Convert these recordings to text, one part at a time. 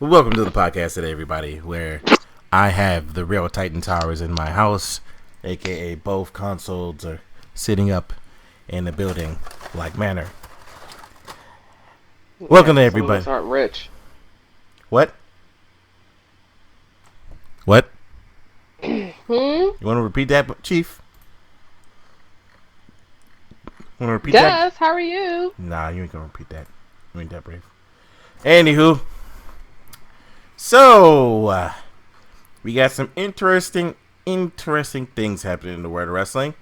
Welcome to the podcast today, everybody, where I have the real Titan Towers in my house, aka both consoles are sitting up in the building like manner. Welcome Yeah, to 'cause some of everybody. us aren't rich. What? What? Hmm? You want to repeat that, Chief? Want to repeat that? Gus, how are you? Nah, you ain't gonna repeat that. You ain't that brave. Anywho, so we got some interesting things happening in the world of wrestling.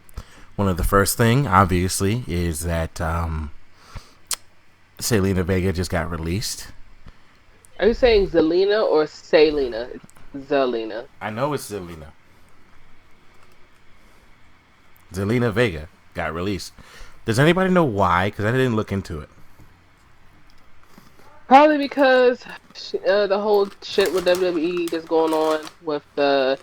One of the first thing, obviously, is that Selena Vega just got released. Are you saying Zelina or Selena? It's Zelina. I know it's Selena. Zelena Vega got released. Does anybody know why? Because I didn't look into it. Probably because the whole shit with WWE that's going on with their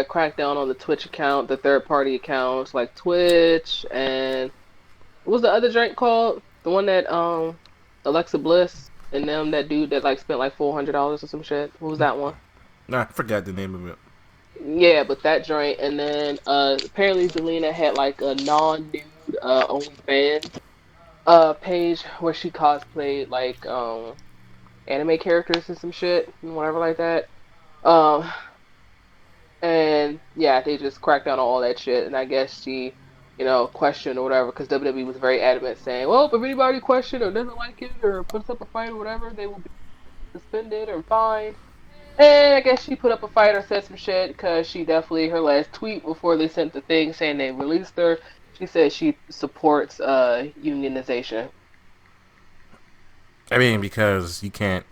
crackdown on the Twitch account, the third party accounts like Twitch, and what was the other drink called? The one that Alexa Bliss and them, that dude that like spent like $400 or some shit. What was that one? Nah, I forgot the name of it. Yeah, but that joint, and then apparently Zelina had like a non-nude OnlyFans page where she cosplayed like anime characters and some shit and whatever like that. Um, and yeah, they just cracked down on all that shit, and I guess she, questioned or whatever because WWE was very adamant saying, well, if anybody questioned or doesn't like it or puts up a fight or whatever, they will be suspended or fined. And I guess she put up a fight or said some shit because she definitely, her last tweet before they sent the thing saying they released her, she said she supports unionization. I mean, because you can't.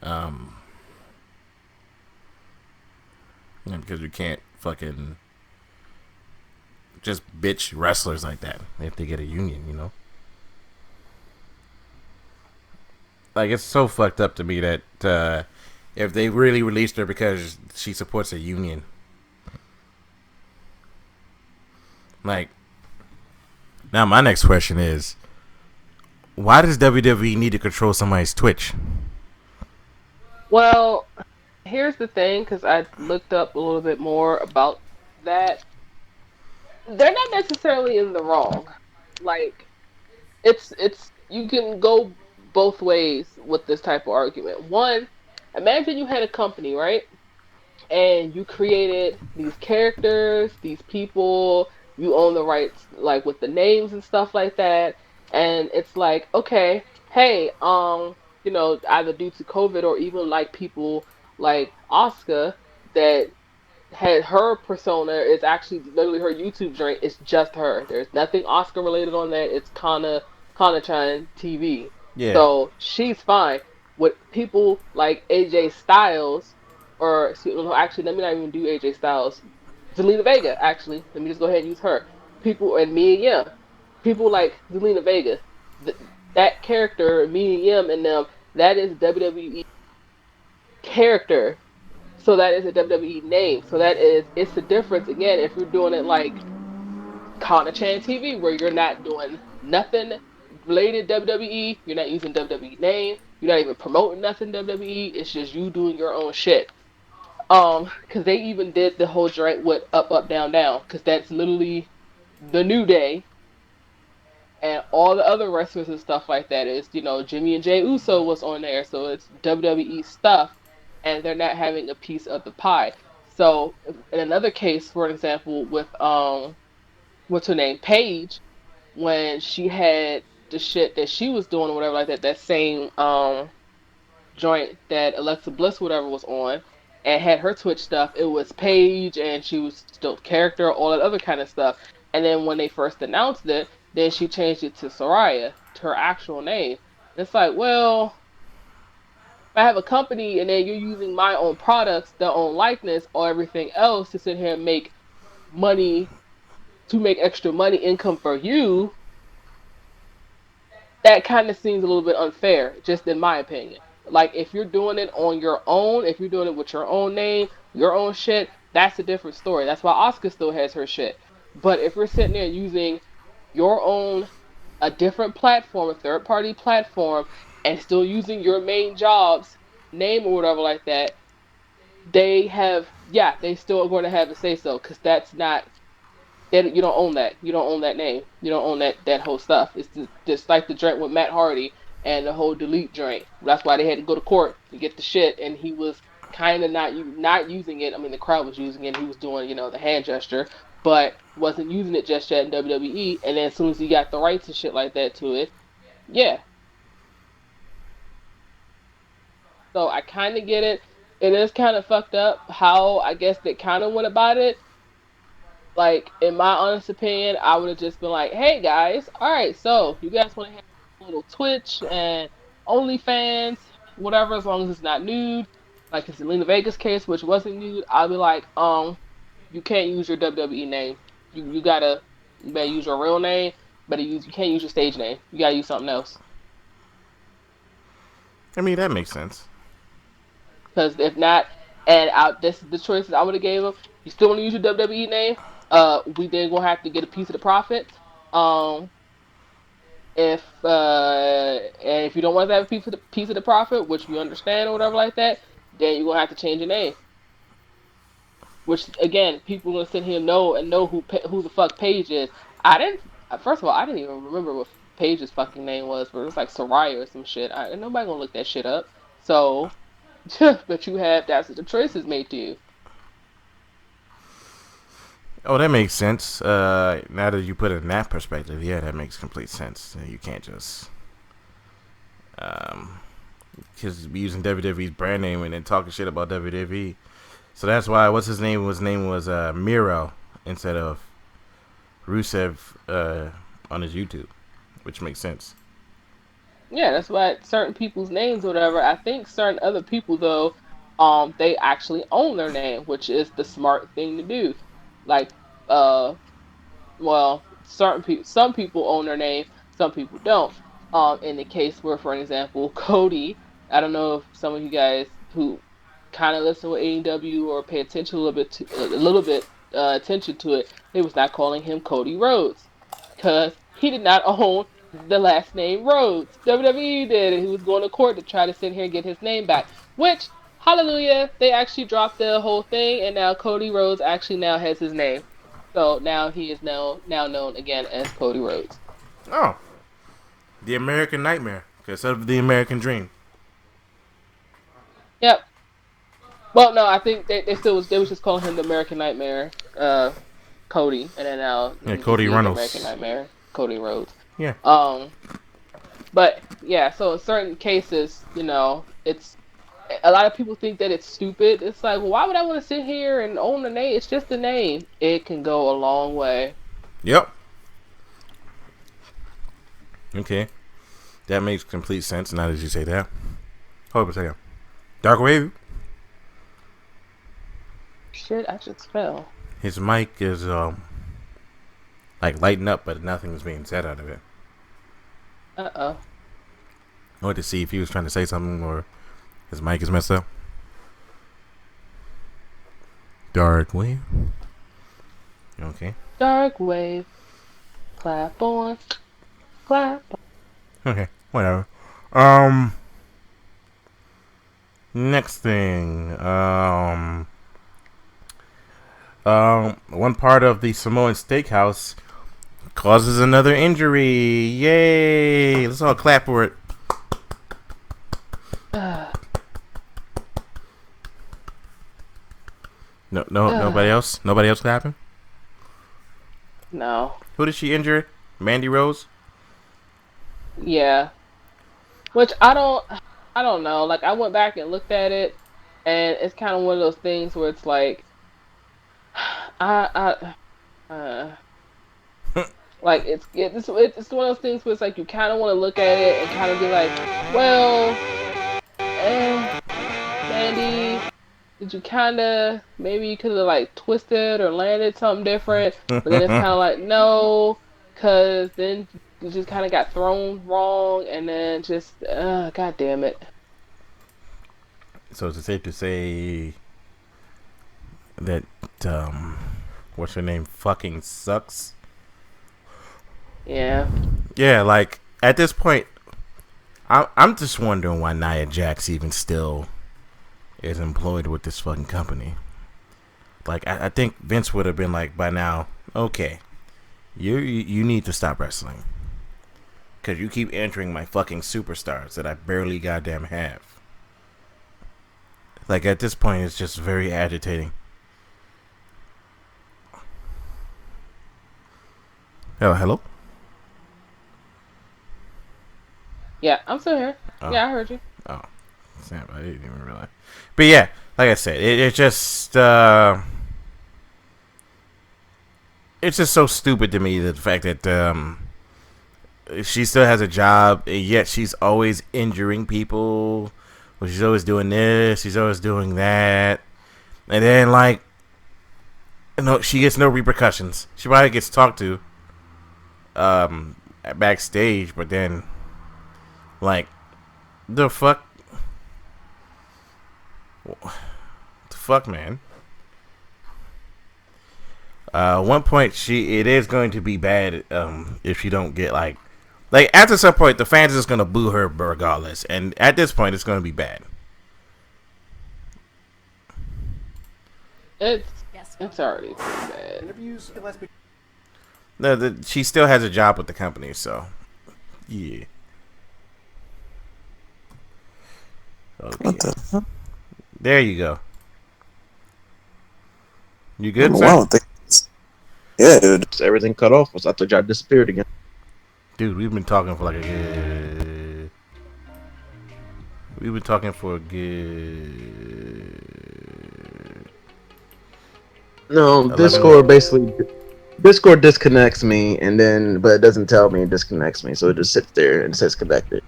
Um, because you can't fucking just bitch wrestlers like that if they get a union, you know? Like, it's so fucked up to me that if they really released her because she supports a union, like, now my next question is, why does WWE need to control somebody's Twitch? Well, here's the thing because I looked up a little bit more about that. They're not necessarily in the wrong. Like, you can go both ways with this type of argument. One, imagine you had a company, right? And you created these characters, these people, you own the rights like with the names and stuff like that. And it's like, okay, hey, either due to COVID or even like people like Oscar that had her persona is actually literally her YouTube joint. It's just her. There's nothing Oscar related on that. It's Kana-chan TV. Yeah. So she's fine. With people like AJ Styles, or no, actually, let me not even do AJ Styles. Zelina Vega, actually. Let me just go ahead and use her. People, and me and Yim. People like Zelina Vega. Th- that character, me and Yim and them, that is WWE character, so that is a WWE name. So it's the difference again if you're doing it like Kana-chan TV, where you're not doing nothing related WWE, you're not using WWE name, you're not even promoting nothing WWE. It's just you doing your own shit. Because they even did the whole joint with Up Up Down Down, because that's literally the New Day, and all the other wrestlers and stuff like that is, Jimmy and Jay Uso was on there, so it's WWE stuff, and they're not having a piece of the pie. So in another case, for example, with what's her name, Paige, when she had the shit that she was doing or whatever like that, that same joint that Alexa Bliss whatever was on, and had her Twitch stuff, it was Paige, and she was still character, all that other kind of stuff. And then when they first announced it, then she changed it to Soraya, to her actual name. And it's like, well, if I have a company and then you're using my own products, their own likeness, or everything else to sit here and make money, to make extra money income for you, that kind of seems a little bit unfair, just in my opinion. Like, if you're doing it on your own, if you're doing it with your own name, your own shit, that's a different story. That's why Oscar still has her shit. But if you're sitting there using your own, a different platform, a third party platform, and still using your main job's name or whatever like that, they have, yeah, they still are going to have a say so, because that's not, you don't own that. You don't own that name. You don't own that whole stuff. It's just like the drink with Matt Hardy and the whole delete drink. That's why they had to go to court to get the shit, and he was kind of not using it. I mean, the crowd was using it. He was doing, the hand gesture, but wasn't using it just yet in WWE. And then as soon as he got the rights and shit like that to it, yeah. So I kind of get it. It is kind of fucked up how I guess they kind of went about it. Like, in my honest opinion, I would have just been like, "Hey guys, all right, so you guys want to have a little Twitch and OnlyFans, whatever, as long as it's not nude, like in Selena Vega's case, which wasn't nude." I'll be like, you can't use your WWE name. You better use your real name, but you can't use your stage name. You gotta use something else. I mean, that makes sense. Because if not, and this is the choices I would have gave him. You still want to use your WWE name? We then gonna have to get a piece of the profits. Um, and if you don't want to have a piece of the profit, which we understand or whatever like that, then you're gonna have to change your name. Which again, people are gonna sit here and know who the fuck Paige is. I didn't. First of all, I didn't even remember what Paige's fucking name was, but it was like Soraya or some shit. Nobody gonna look that shit up. So, but that's the choices made to you. Oh, that makes sense. Now that you put it in that perspective, yeah, that makes complete sense. You can't just because using WWE's brand name and then talking shit about WWE. So that's why what's his name? His name was Miro instead of Rusev on his YouTube, which makes sense. Yeah, that's why certain people's names, or whatever. I think certain other people though, they actually own their name, which is the smart thing to do. Like, uh, well, some people own their name, some people don't. In the case where, for an example, Cody, I don't know if some of you guys who kind of listen with AEW or pay attention attention to it, they was not calling him Cody Rhodes, because he did not own the last name Rhodes. WWE did, and he was going to court to try to sit here and get his name back. Which, hallelujah, they actually dropped the whole thing, and now Cody Rhodes actually now has his name. So now he is now known again as Cody Rhodes. Oh, the American Nightmare instead of the American Dream. Yep. Well, no, I think they was just calling him the American Nightmare, Cody, and then now Yeah, you can Cody see the American Reynolds. Nightmare, Cody Rhodes. Yeah. But yeah, so in certain cases, it's a lot of people think that it's stupid. It's like, well, why would I want to sit here and own the name? It's just a name. It can go a long way. Yep. Okay. That makes complete sense now that you say that. Hold up a second. Dark Wave. Shit, I just fell. His mic is like lighting up, but nothing's being said out of it. Uh-oh. I wanted to see if he was trying to say something or his mic is messed up. Dark Wave. Okay. Dark Wave. Clap on. Clap on. Okay. Whatever. Next thing. One part of the Samoan steakhouse causes another injury. Yay! Let's all clap for it. No, nobody else. Nobody else clapping. No. Who did she injure? Mandy Rose. Yeah. Which I don't know. Like, I went back and looked at it, and it's kind of one of those things where it's like, uh, like it's one of those things where it's like you kind of want to look at it and kind of be like, well, Mandy, did you kind of maybe you could have like twisted or landed something different, but then it's kind of like no, because then you just kind of got thrown wrong, and then just god damn it. So is it safe to say that what's her name fucking sucks? Yeah. Yeah, like at this point, I'm just wondering why Nia Jax even still is employed with this fucking company. Like, I think Vince would have been like by now, okay, you need to stop wrestling because you keep entering my fucking superstars that I barely goddamn have. Like, at this point, it's just very agitating. Oh, hello? Yeah, I'm still here. Oh. Yeah, I heard you. Oh, snap, I didn't even realize. But yeah, like I said, it just it's just so stupid to me, the fact that she still has a job, and yet she's always injuring people. Well, she's always doing this, she's always doing that, and then like, she gets no repercussions. She probably gets talked to backstage, but then like, the fuck, man. One point, it is going to be bad if you don't get like after some point the fans are just gonna boo her regardless, and at this point it's gonna be bad. It's already pretty bad. Interviews. No, she still has a job with the company, so yeah. Okay. What the hell? There you go. You good, sir? Wow, yeah, dude. Everything cut off. I thought y'all disappeared again. Dude, we've been talking for like a good. We've been talking for a good. No, 11. Discord disconnects me, and then but it doesn't tell me it disconnects me, so it just sits there and says connected.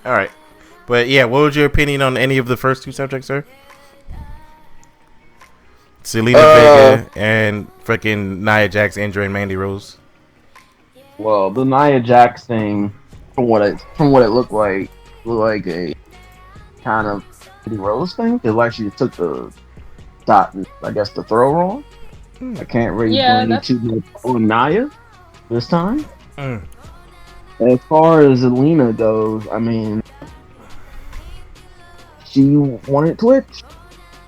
All right, but yeah, what was your opinion on any of the first two subjects, sir? Selena Vega and freaking Nia Jax injuring Mandy Rose. Well, the Nia Jax thing, from what it looked like a kind of Mandy Rose thing. It actually took the dot, I guess, the throw wrong. I can't really blame too much on Nia this time. As far as Zelina goes, I mean, she wanted Twitch.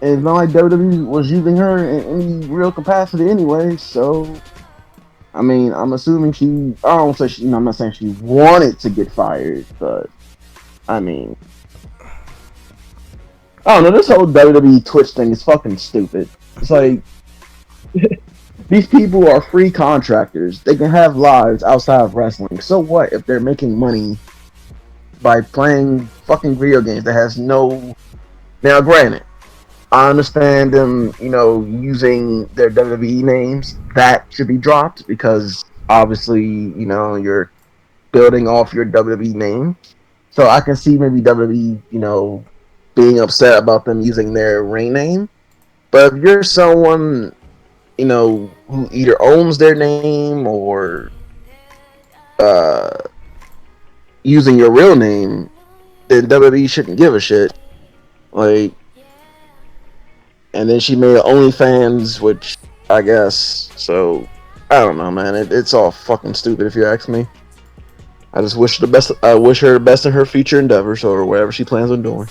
And it's not like WWE was using her in any real capacity anyway, so I mean, I'm assuming I'm not saying she wanted to get fired, but I mean, I don't know, this whole WWE Twitch thing is fucking stupid. It's like, these people are free contractors. They can have lives outside of wrestling. So what if they're making money by playing fucking video games that has no... Now, granted, I understand them, using their WWE names. That should be dropped because obviously, you're building off your WWE name. So I can see maybe WWE, being upset about them using their ring name. But if you're someone, who either owns their name or using your real name, then WWE shouldn't give a shit. Like, and then she made OnlyFans, which I guess, so I don't know, man. It's all fucking stupid if you ask me. I just wish her the best. I wish her the best in her future endeavors or whatever she plans on doing.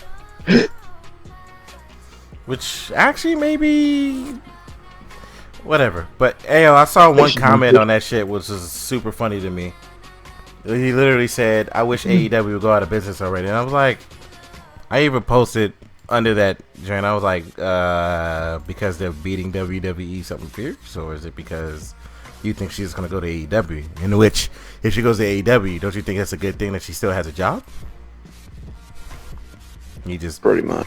Which actually maybe whatever. But I saw one comment on that shit which was super funny to me. He literally said, "I wish AEW would go out of business already." And I was like, I even posted under that joint, I was like, because they're beating WWE something fierce, or is it because you think she's gonna go to AEW? In which, if she goes to AEW, don't you think that's a good thing that she still has a job? He just pretty much.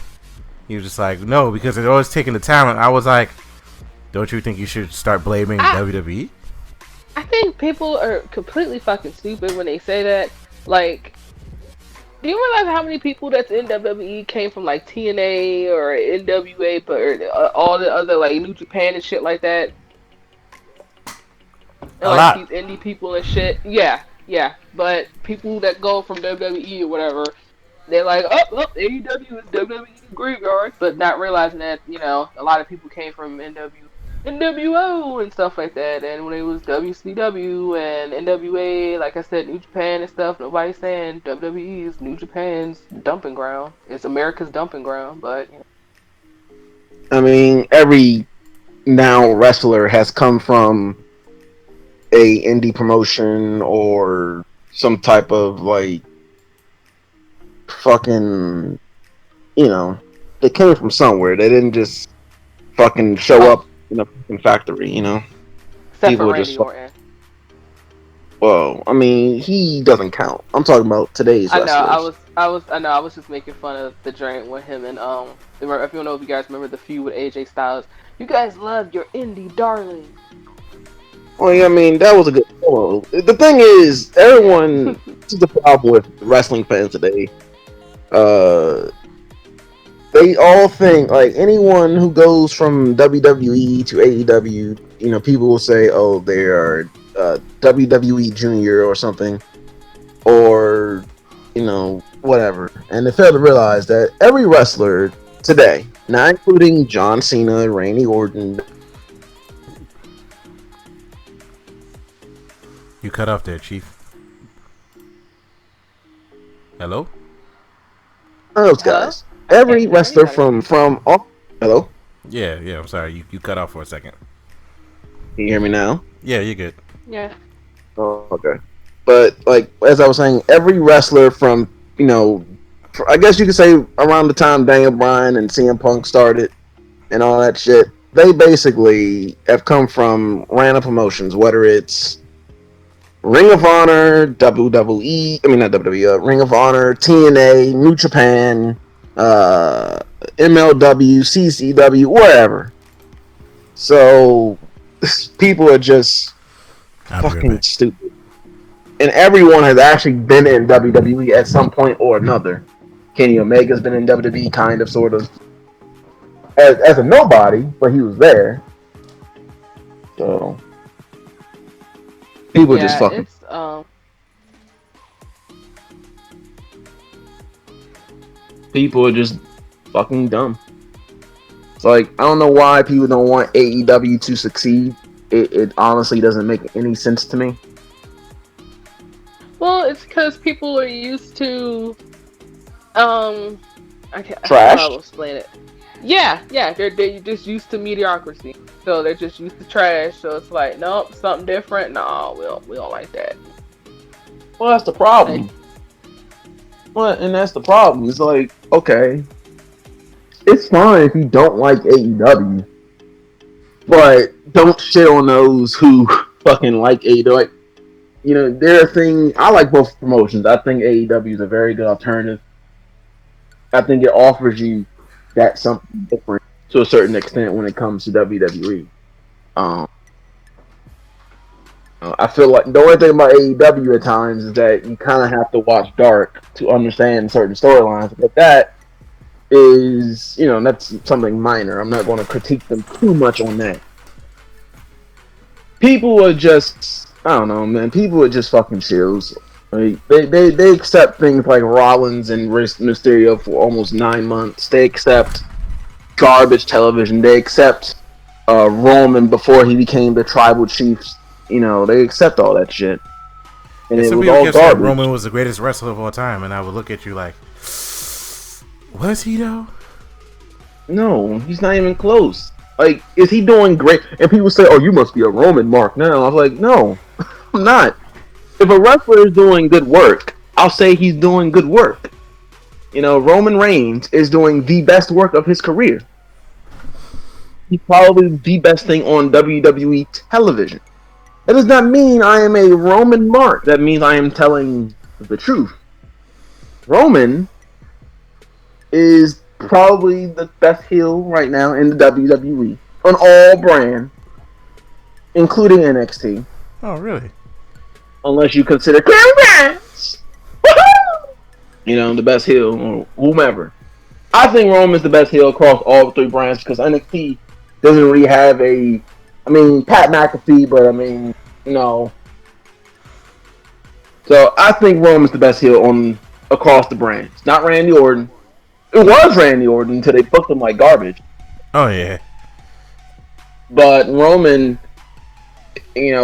He was just like, no, because they're always taking the talent. I was like, don't you think you should start blaming WWE? I think people are completely fucking stupid when they say that. Like, do you realize how many people that's in WWE came from like TNA or NWA, or all the other like New Japan and shit like that? And, a lot. These indie people and shit. Yeah. But people that go from WWE or whatever, they're like, oh, AEW is WWE graveyard, but not realizing that a lot of people came from NWA NWO and stuff like that. And when it was WCW and NWA, like I said, New Japan and stuff, nobody's saying WWE is New Japan's dumping ground. It's America's dumping ground, but I mean, every now wrestler has come from a indie promotion or some type of like fucking, you know, they came from somewhere. They didn't just fucking show oh, up in a fucking factory, you know. except for People are just Randy Orton. well, I mean, he doesn't count. I'm talking about today's I know. wrestlers. I know. I was just making fun of the joint with him and If you don't know if you guys remember the feud with AJ Styles, you guys love your indie darling. Well, yeah, I mean, that was a good promo. The thing is, Yeah. everyone, this is the problem with wrestling fans today. Uh, they all think like anyone who goes from WWE to AEW, you know, people will say, "Oh, they are WWE Junior or something," or you know, whatever. And they fail to realize that every wrestler today, not including John Cena, Randy Orton, You cut off there, Chief. Hello? those Hello? guys, I can't every hear wrestler anybody. from all, hello, Yeah, I'm sorry. You cut off for a second. can you hear me now? Yeah, you're good. Yeah. Oh, okay. But like as I was saying, every wrestler from you know, I guess you could say around the time Daniel Bryan and CM Punk started and all that shit, they basically have come from random promotions, whether it's Ring of Honor, WWE, I mean not WWE, Ring of Honor, TNA, New Japan, uh, MLW, CCW, wherever. So people are just I'll be right fucking back. stupid. And everyone has actually been in WWE at some point or another. Kenny Omega's been in WWE, kind of, sort of, as a nobody, but he was there. So people are just Yeah, fucking. People are just fucking dumb. It's like I don't know why people don't want AEW to succeed. It honestly doesn't make any sense to me. well, it's because people are used to um I don't know how to Trash. explain it. Yeah, yeah, they're just used to mediocrity. So they're just used to trash. So it's like, nope, something different. No, we don't like that. Well, that's the Like, problem. Well, and that's the problem. It's like, okay, it's fine if you don't like AEW, but don't shit on those who fucking like AEW. Like, you know, they're a thing. I like both promotions. I think AEW is a very good alternative. I think it offers you that something different to a certain extent when it comes to WWE. Um, I feel like the only thing about AEW at times is that you kind of have to watch Dark to understand certain storylines. But that is, you know, that's something minor. I'm not going to critique them too much on that. People are just, I don't know, man. People are just fucking shills. Like, they accept things like Rollins and Mysterio for almost 9 months. They accept garbage television. They accept Roman before he became the tribal chiefs. You know, they accept all that shit. And Yeah, it some was people all kept saying garbage. Roman was the greatest wrestler of all time, and I would look at you like, was he though? No, he's not even close. Like, is he doing great? And people say, oh, you must be a Roman Mark now. I was like, no, I'm not. If a wrestler is doing good work, I'll say he's doing good work. You know, Roman Reigns is doing the best work of his career. He's probably the best thing on WWE television. That does not mean I am a Roman Mark. That means I am telling the truth. Roman is probably the best heel right now in the WWE on all brand, including NXT. Oh, really? Unless you consider Cameron Grimes, you know, the best heel or whomever. I think Roman's the best heel across all three brands because NXT doesn't really have a. I mean, Pat McAfee, but I mean, no. So I think Roman's the best heel on across the brands. Not Randy Orton. It was Randy Orton until they booked him like garbage. Oh yeah. But Roman,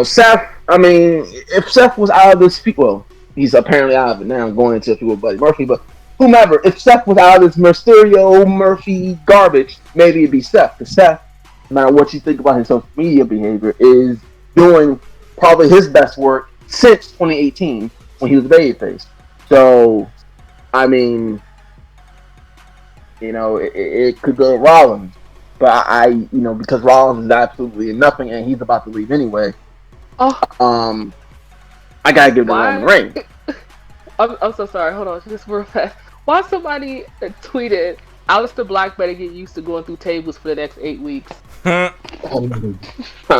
Seth. I mean, if Seth was out of this, well, he's apparently out of it now, going into a feud with Buddy Murphy. But whomever, if Seth was out of this Mysterio Murphy garbage, maybe it'd be Seth. Because Seth, no matter what you think about his social media behavior, is doing probably his best work since 2018 when he was a babyface. So, I mean, it could go to Rollins. But because Rollins is absolutely nothing and he's about to leave anyway, Oh, I gotta give it to Roman Reigns. I'm so sorry. Hold on, just real fast. Why somebody tweeted, Aleister Black better get used to going through tables for the next 8 weeks? I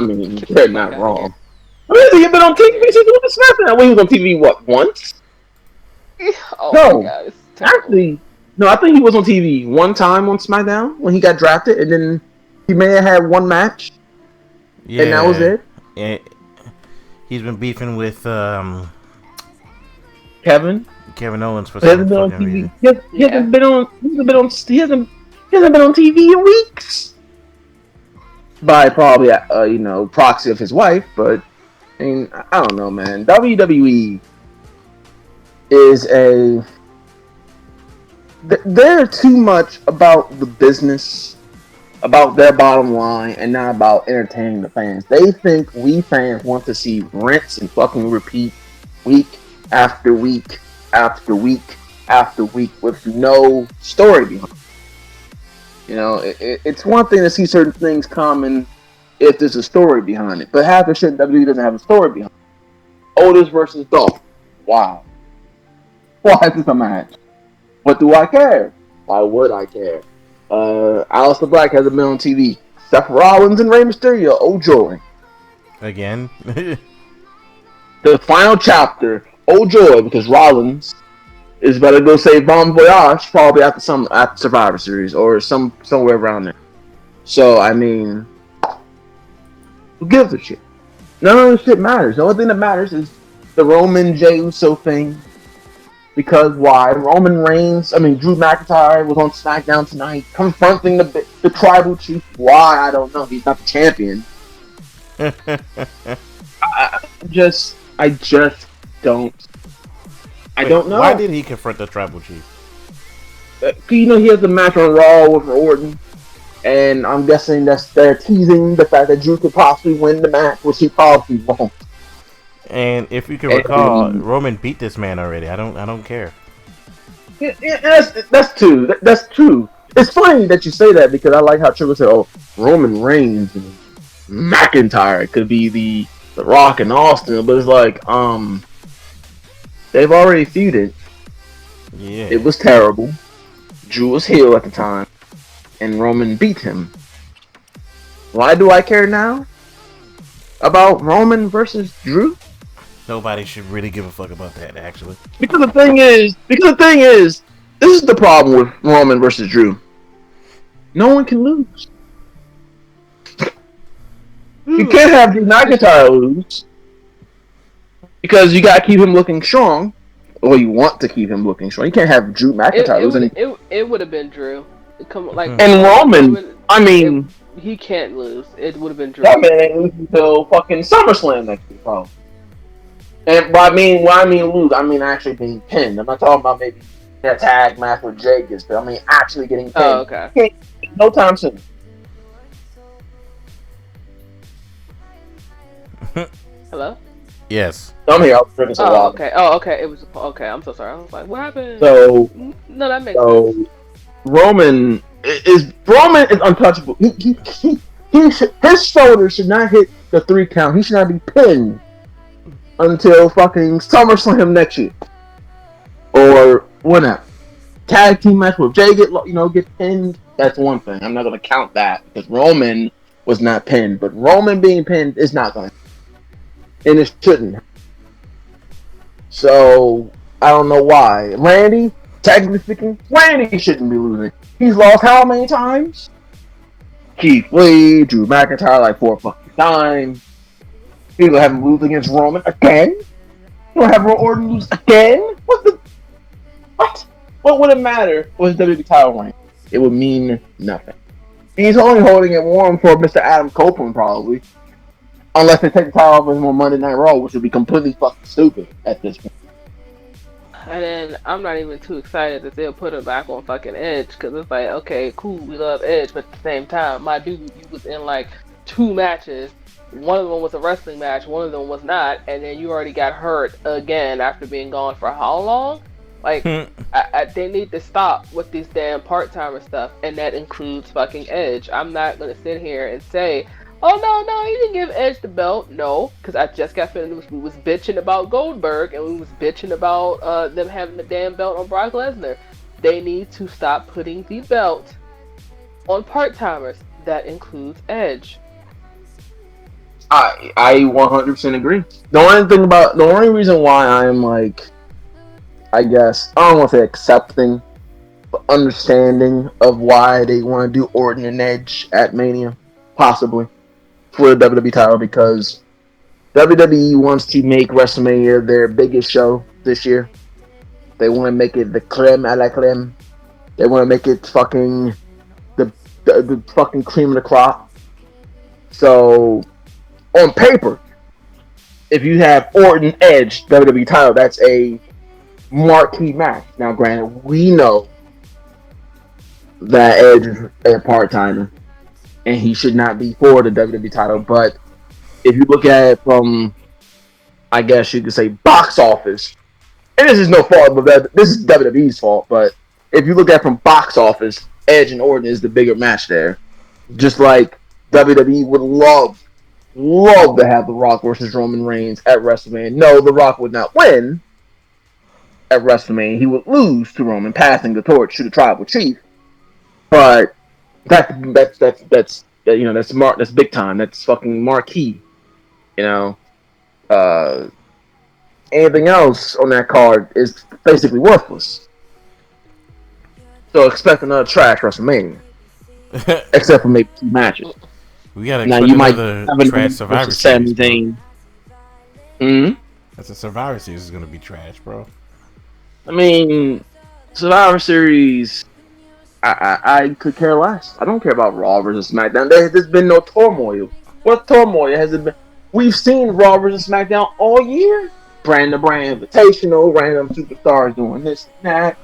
mean, they're not wrong. Really, you've been on TV since you went to SmackDown. He was on TV once? Oh No, my God, actually, no. I think he was on TV one time on SmackDown when he got drafted, and then he may have had one match, and that was it. Yeah. He's been beefing with Kevin Owens for some fucking TV. reason. He hasn't been on. He hasn't been on TV in weeks. By probably proxy of his wife, but I mean, I don't know, man. WWE is they're too much about the business, about their bottom line, and not about entertaining the fans. They think we fans want to see rinse and fucking repeat week after week after week after week with no story behind it. It's one thing to see certain things come if there's a story behind it, but half the shit WWE doesn't have a story behind it. Otis versus Dolph. Wow. Why is this a match? What do I care? Why would I care? Aleister Black hasn't been on TV. Seth Rollins and Rey Mysterio. Oh joy. Again. The final chapter. Oh joy, because Rollins is about to go save Bon Voyage probably after Survivor Series or somewhere around there. So I mean, who gives a shit? None of this shit matters. The only thing that matters is the Roman Jey Uso thing. Because why? Drew McIntyre was on SmackDown tonight, confronting the tribal chief. Why? I don't know. He's not the champion. I just don't. I don't know. Why did he confront the tribal chief? He has a match on Raw with Orton, and I'm guessing they're teasing the fact that Drew could possibly win the match, which he probably won't. And if you can recall, Roman beat this man already. I don't care. Yeah, that's true. That's true. It's funny that you say that because I like how Triple said, "Oh, Roman Reigns and McIntyre could be the Rock and Austin," but it's like, they've already feuded. Yeah, it was terrible. Drew was heel at the time, and Roman beat him. Why do I care now about Roman versus Drew? Nobody should really give a fuck about that, actually. Because the thing is, this is the problem with Roman versus Drew. No one can lose. You can't have Drew McIntyre lose because you gotta keep him looking strong, or you want to keep him looking strong. You can't have Drew McIntyre losing. It would have been Drew. And Roman, I mean, he can't lose. It would have been Drew. That man ain't losing until fucking SummerSlam next week, probably. And what I mean lose, I mean actually being pinned. I'm not talking about maybe a tag match with Jay gets, but I mean actually getting pinned. Oh, okay. No time soon. Hello? Yes. I'm here. I was drinking some water. Okay. Oh, okay. It was okay. I'm so sorry. I was like, what happened? So no, that makes sense. Roman is untouchable. His shoulder should not hit the 3 count. He should not be pinned until fucking SummerSlam next year, or whenever. Tag team match with Jay get pinned. That's one thing. I'm not gonna count that because Roman was not pinned, but Roman being pinned is not gonna, and it shouldn't. So I don't know why. Randy, technically speaking, Randy shouldn't be losing. He's lost how many times? Keith Lee, Drew McIntyre like 4 fucking times. You're gonna have him lose against Roman again? You're gonna have Orton lose again? What? What would it matter with WWE title reign? It would mean nothing. He's only holding it warm for Mr. Adam Copeland, probably. Unless they take the title off him on Monday Night Raw, which would be completely fucking stupid at this point. And then I'm not even too excited that they'll put him back on fucking Edge because it's like, okay, cool, we love Edge, but at the same time, my dude, you was in like 2 matches. One of them was a wrestling match, one of them was not, and then you already got hurt again after being gone for how long? Like, they need to stop with these damn part-timer stuff, and that includes fucking Edge. I'm not gonna sit here and say, oh no, you didn't give Edge the belt. No, because I just got finished. We was bitching about Goldberg and we was bitching about them having the damn belt on Brock Lesnar. They need to stop putting the belt on part timers. That includes Edge. I 100% agree. The only reason why I'm like, I guess I don't want to say accepting, but understanding of why they want to do Orton and Edge at Mania, possibly for the WWE title, because WWE wants to make WrestleMania their biggest show this year. They want to make it the creme a la creme. They want to make it fucking the fucking cream of the crop. So on paper, if you have Orton Edge WWE title, that's a marquee match. Now, granted, we know that Edge is a part timer and he should not be for the WWE title, but if you look at it from, I guess you could say, box office, and this is no fault, but this is WWE's fault, but if you look at it from box office, Edge and Orton is the bigger match there. Just like WWE would love to have The Rock versus Roman Reigns at WrestleMania. No, The Rock would not win at WrestleMania. He would lose to Roman, passing the torch to the Tribal Chief. But that's that's big time. That's fucking marquee. You know, anything else on that card is basically worthless. So expect another trash WrestleMania, except for maybe 2 matches. We gotta expect now, you another might trash Survivor Series. That's a Survivor Series is gonna be trash, bro. I mean, Survivor Series, I could care less. I don't care about Raw versus SmackDown. There's been no turmoil. What turmoil has it been? We've seen Raw versus SmackDown all year. Brand to brand invitational, random superstars doing this and that.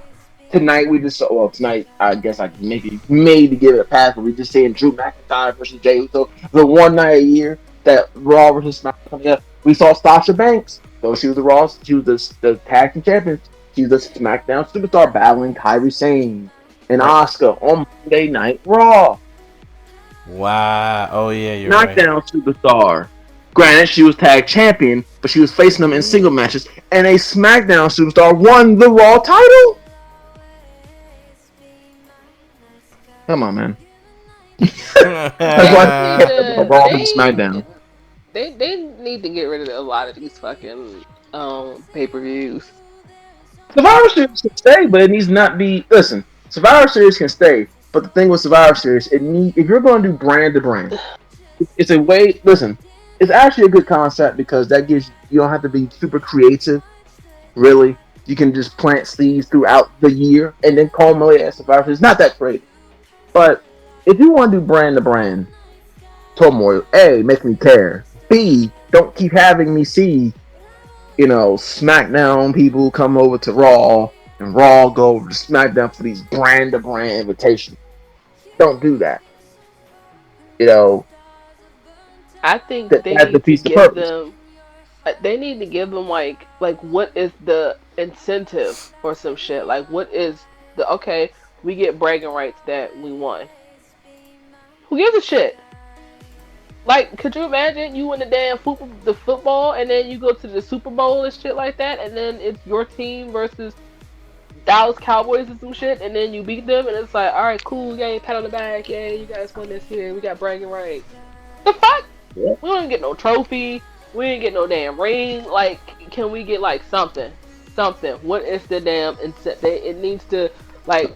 Tonight we just saw, tonight I guess I can maybe give it a pass, but we just seeing Drew McIntyre versus Jey Uso. The one night a year that Raw versus SmackDown. Yeah, we saw Sasha Banks, though she was the tag team champion. She was the SmackDown superstar battling Kairi Sane and Asuka on Monday Night Raw. Wow! Oh yeah, you're SmackDown right. superstar. Granted, she was tag champion, but she was facing them in single matches, and a SmackDown superstar won the Raw title. Come on, man. That's why Raw and SmackDown. They need to get rid of a lot of these fucking pay-per-views. Survivor Series can stay, but it needs not be. Listen, Survivor Series can stay, but the thing with Survivor Series, if you're going to do brand to brand, it's a way. Listen, it's actually a good concept because that gives you don't have to be super creative. Really, you can just plant seeds throughout the year and then culminate at Survivor Series. It's not that great. But if you want to do brand to brand turmoil, A, make me care. B, don't keep having me see, SmackDown people come over to Raw and Raw go over to SmackDown for these brand to brand invitations. Don't do that. I think they need to give them. They need to give them like what is the incentive or some shit? Like what is the okay? We get bragging rights that we won. Who gives a shit? Like, could you imagine you win the football and then you go to the Super Bowl and shit like that, and then it's your team versus Dallas Cowboys or some shit, and then you beat them, and it's like, all right, cool, yay, pat on the back, yay, you guys won this year, we got bragging rights. The fuck? Yeah. We don't get no trophy. We didn't get no damn ring. Like, can we get like something? Something. What is the damn incentive? It needs to like.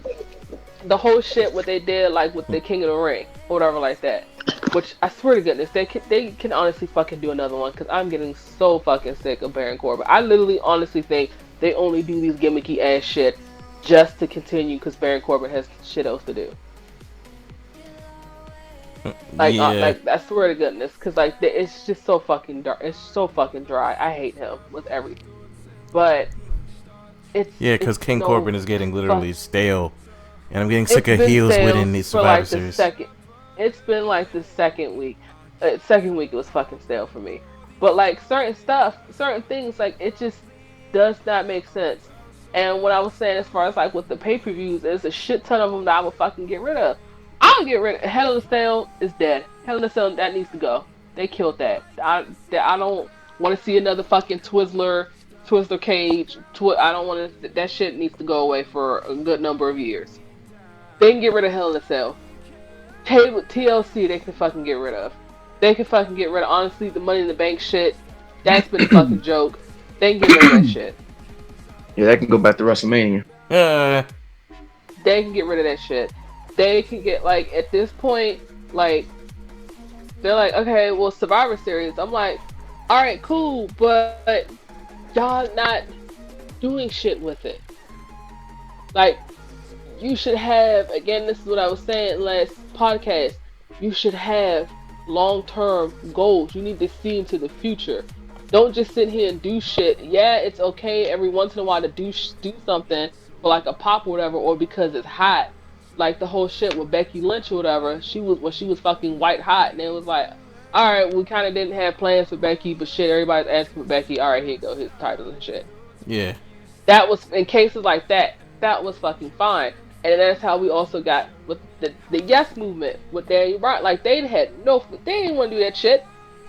The whole shit what they did like with the King of the Ring or whatever like that, which I swear to goodness they can honestly fucking do another one because I'm getting so fucking sick of Baron Corbin. I literally honestly think they only do these gimmicky ass shit just to continue because Baron Corbin has shit else to do. Yeah. Like I swear to goodness, because like it's just so fucking dark. It's so fucking dry. I hate him with everything. But Yeah, it's because King so Corbin is getting fuck. literally stale. And I'm getting sick It's of been heels stale winning the for Survivor like the Series. second. It's been like the second week. Second week it was fucking stale for me. But like certain stuff, certain things, like it just does not make sense. And what I was saying as far as like with the pay per views, there's a shit ton of them that I would fucking get rid of. I'll get rid of Hell in a Cell is dead. Hell in a Cell that needs to go. They killed that. I don't want to see another fucking Twizzler cage. I don't want to. That shit needs to go away for a good number of years. They can get rid of Hell in a Cell. TLC, they can fucking get rid of. They can fucking get rid of. Honestly, the Money in the Bank shit, that's been a fucking joke. They can get rid of that shit. Yeah, that can go back to WrestleMania. Uh, They can get rid of that shit. They can get like at this point, like they're like, okay, well, Survivor Series. I'm like, all right, cool, but y'all not doing shit with it. Like, you should have, again, this is what I was saying last podcast, you should have long-term goals. You need to see into the future. Don't just sit here and do shit. Yeah, it's okay every once in a while to do something for like a pop or whatever, or because it's hot. Like the whole shit with Becky Lynch or whatever. She was fucking white hot, and it was like, all right, we kind of didn't have plans for Becky, but shit, everybody's asking for Becky. All right, here you go, his titles and shit. yeah. That was in cases like that. That was fucking fine. And that's how we also got with the Yes movement with Daniel Bryan. Like they didn't want to do that shit.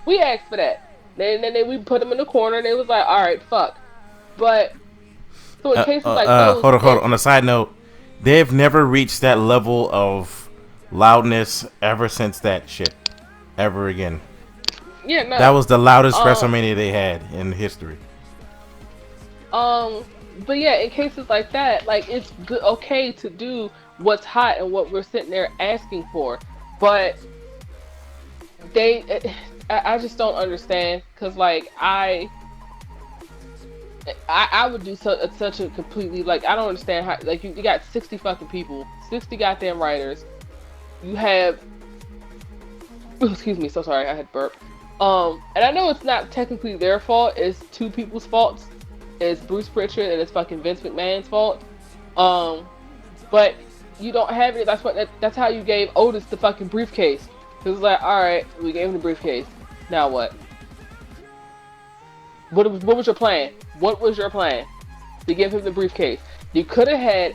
We asked for that. Then we put them in the corner, and they was like, all right, fuck. But so in cases like those, hold on. On a side note, they've never reached that level of loudness ever since that shit. Ever again. yeah, no. That was the loudest WrestleMania they had in history. But yeah, in cases like that, like it's okay to do what's hot and what we're sitting there asking for, but I just don't understand because like I would do such a completely like I don't understand how like you got 60 fucking people, 60 goddamn writers, you have excuse me, so sorry, I had burp. And I know it's not technically their fault, it's two people's faults. It's Bruce Pritchard and it's fucking Vince McMahon's fault. But you don't have it. That's how you gave Otis the fucking briefcase. It was like, all right, we gave him the briefcase. Now what? What was your plan? What was your plan to give him the briefcase? You could have had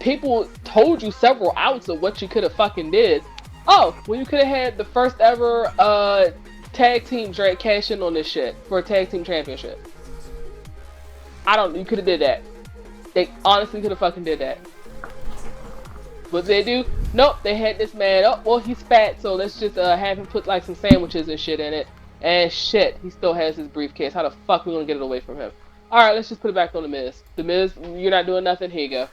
people told you several outs of what you could have fucking did. Oh, well, you could have had the first ever tag team Drake cash in on this shit for a tag team championship. You could have did that. They honestly could have fucking did that. What did they do? Nope, they had this man, oh, well, he's fat, so let's just have him put like some sandwiches and shit in it. And shit, he still has his briefcase. How the fuck we gonna get it away from him? Alright, let's just put it back on The Miz. The Miz, you're not doing nothing, here you go.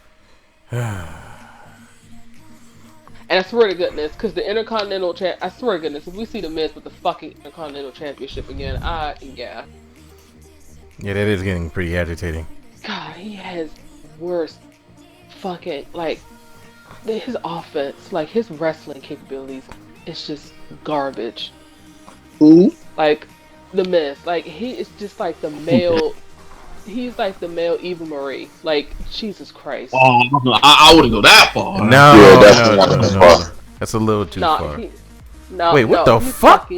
And I swear to goodness, because the Intercontinental I swear to goodness, if we see The Miz with the fucking Intercontinental Championship again, yeah. Yeah, that is getting pretty agitating. God, he has worse fucking, like, his offense, like, his wrestling capabilities, it's just garbage. Who? Like, The Miz, like, he is just like the male, he's like the male Eva Marie. Like, Jesus Christ. Oh, I wouldn't go that far. No, no. That's a little too far. Wait, what the fuck?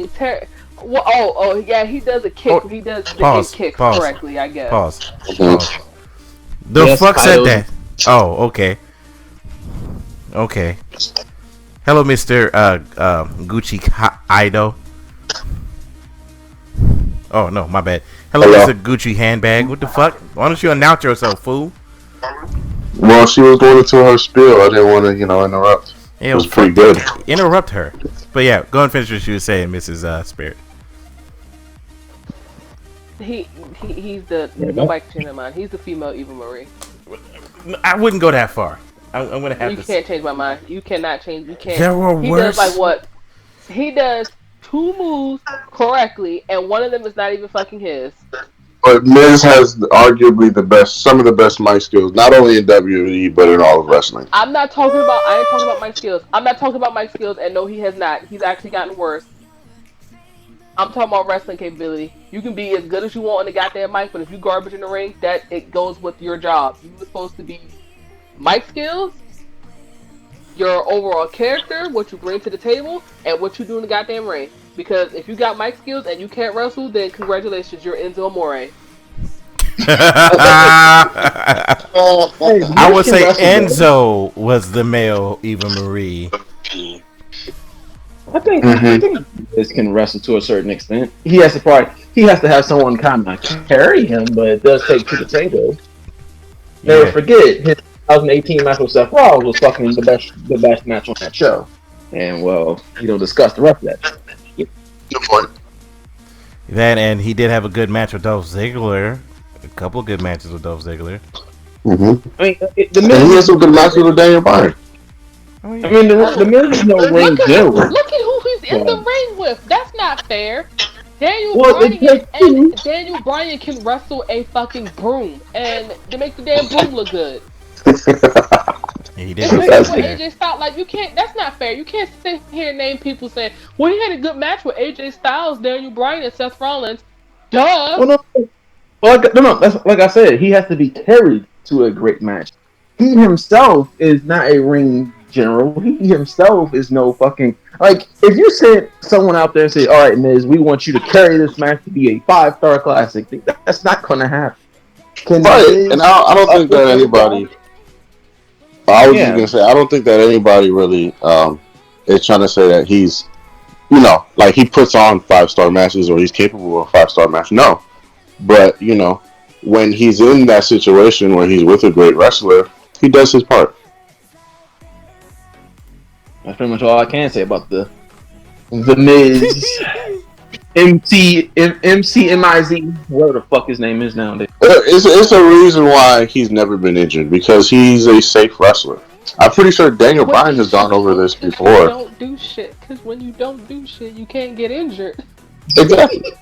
Oh, yeah, he does a kick. He does the kick correctly, I guess. Pause. The Yes, fuck said Coyote. that? Oh, okay. Hello, Mr. Gucci Ido. Oh no, my bad. Hello, Mr. Gucci Handbag. What the fuck? Why don't you announce yourself, fool? Well, she was going into her spiel. I didn't want to, interrupt. Yeah, It was pretty good. Interrupt her. But yeah, go and finish what you were saying, Mrs. Spirit. He's the nobody can change my mind. He's the female Eva Marie. I wouldn't go that far. I'm gonna have You to. can't change my mind. You cannot change. You can't. There were He worse. does like what? He does two moves correctly, and one of them is not even fucking his. But Miz has arguably some of the best mic skills, not only in WWE but in all of wrestling. I'm not talking about. I ain't talking about Mike skills. I'm not talking about Mike skills, and no, he has not. He's actually gotten worse. I'm talking about wrestling capability. You can be as good as you want on the goddamn mic, but if you garbage in the ring, that it goes with your job. You were supposed to be mic skills, your overall character, what you bring to the table, and what you do in the goddamn ring. Because if you got mic skills and you can't wrestle, then congratulations, you're Enzo Amore. I would say Enzo was the male Eva Marie. I think this can wrestle to a certain extent. He has to have someone kind of carry him, but it does take to the tango. Never forget his 2018 match with Seth Rollins was fucking the best match on that show, and well, discuss the rest of that. Good point. That, and he did have a good match with Dolph Ziggler. A couple of good matches with Dolph Ziggler. Mm-hmm. I mean, he has some good matches with Daniel Bryan. Oh, yeah. I mean, the Miz is no ring general. Look at who he's in the ring with. That's not fair. Daniel Bryan can wrestle a fucking broom, and they make the damn broom look good. He did. It's with AJ Styles. Like, you can't. That's not fair. You can't sit here and name people saying, "Well, he had a good match with AJ Styles, Daniel Bryan, and Seth Rollins." Duh. Well, no. That's like I said. He has to be carried to a great match. He himself is not a ring general. He himself is no fucking If you sent someone out there and say, "All right, Miz, we want you to carry this match to be a 5-star classic," that's not going to happen. Right, and I don't think that anybody. I was just gonna say, I don't think that anybody really is trying to say that he's, he puts on 5-star matches or he's capable of 5-star match. No, but when he's in that situation where he's with a great wrestler, he does his part. That's pretty much all I can say about the Miz. MCMIZ, whatever the fuck his name is nowadays. It's a reason why he's never been injured, because he's a safe wrestler. I'm pretty sure Daniel Bryan has gone over this before. You don't do shit, because when you don't do shit, you can't get injured. Exactly.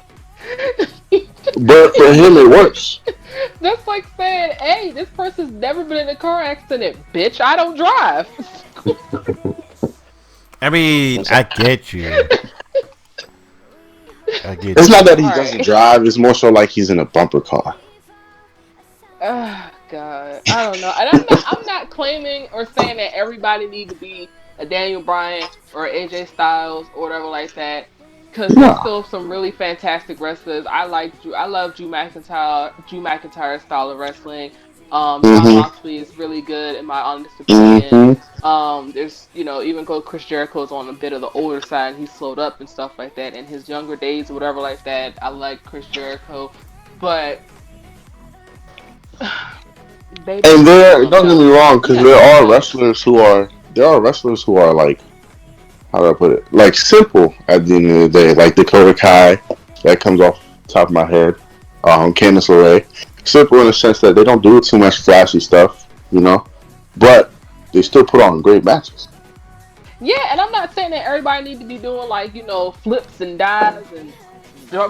But for him, it works. That's like saying, "Hey, this person's never been in a car accident, bitch. I don't drive." I mean, I get you. It's not that he doesn't drive. It's more so like he's in a bumper car. Oh, God. I don't know. And I'm not claiming or saying that everybody needs to be a Daniel Bryan or AJ Styles or whatever like that. Because there's still some really fantastic wrestlers. I love Drew McIntyre's style of wrestling. Jon Moxley is really good in my honest opinion. There's even though Chris Jericho's on a bit of the older side, he's slowed up and stuff like that. In his younger days or whatever like that, I like Chris Jericho, but and don't get me wrong, because there are wrestlers who are like, how do I put it, like simple at the end of the day, like Dakota Kai, that comes off the top of my head, Candice LeRae. Simple in the sense that they don't do too much flashy stuff, but they still put on great matches. Yeah, and I'm not saying that everybody needs to be doing flips and dives and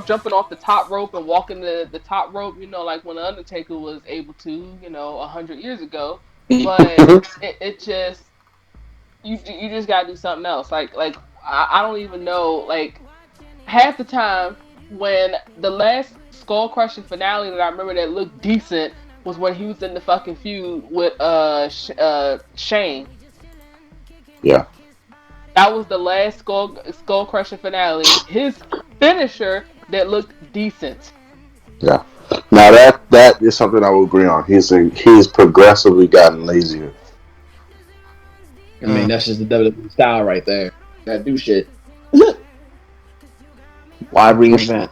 jumping off the top rope and walking the top rope, like when the Undertaker was able to, 100 years ago. But it just you just gotta do something else. Like I don't even know. Like half the time when the last skull crushing finale that I remember that looked decent was when he was in the fucking feud with Shane. Yeah. That was the last skull crushing finale. His finisher that looked decent. Yeah. Now that is something I will agree on. He's progressively gotten lazier. I mean, that's just the WWE style right there. That do shit. Why reinvent?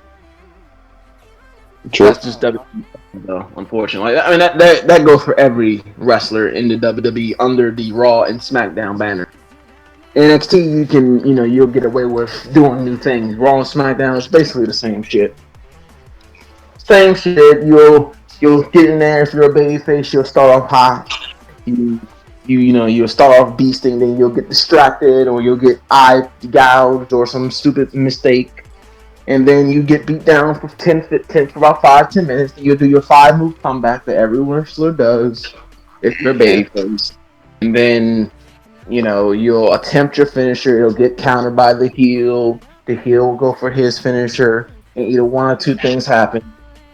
True. That's just WWE, though. Unfortunately, I mean that goes for every wrestler in the WWE under the Raw and SmackDown banner. NXT, you can, you'll get away with doing new things. Raw and SmackDown is basically the same shit. Same shit. You'll get in there if you're a babyface. You'll start off hot. You'll start off beasting, then you'll get distracted, or you'll get eye gouged, or some stupid mistake. and then you get beat down for 10 for about 5-10 minutes. And you'll do your 5 move comeback that every wrestler does if they're babyface, and then you'll attempt your finisher. It'll get countered by the heel. The heel will go for his finisher, and either one or two things happen.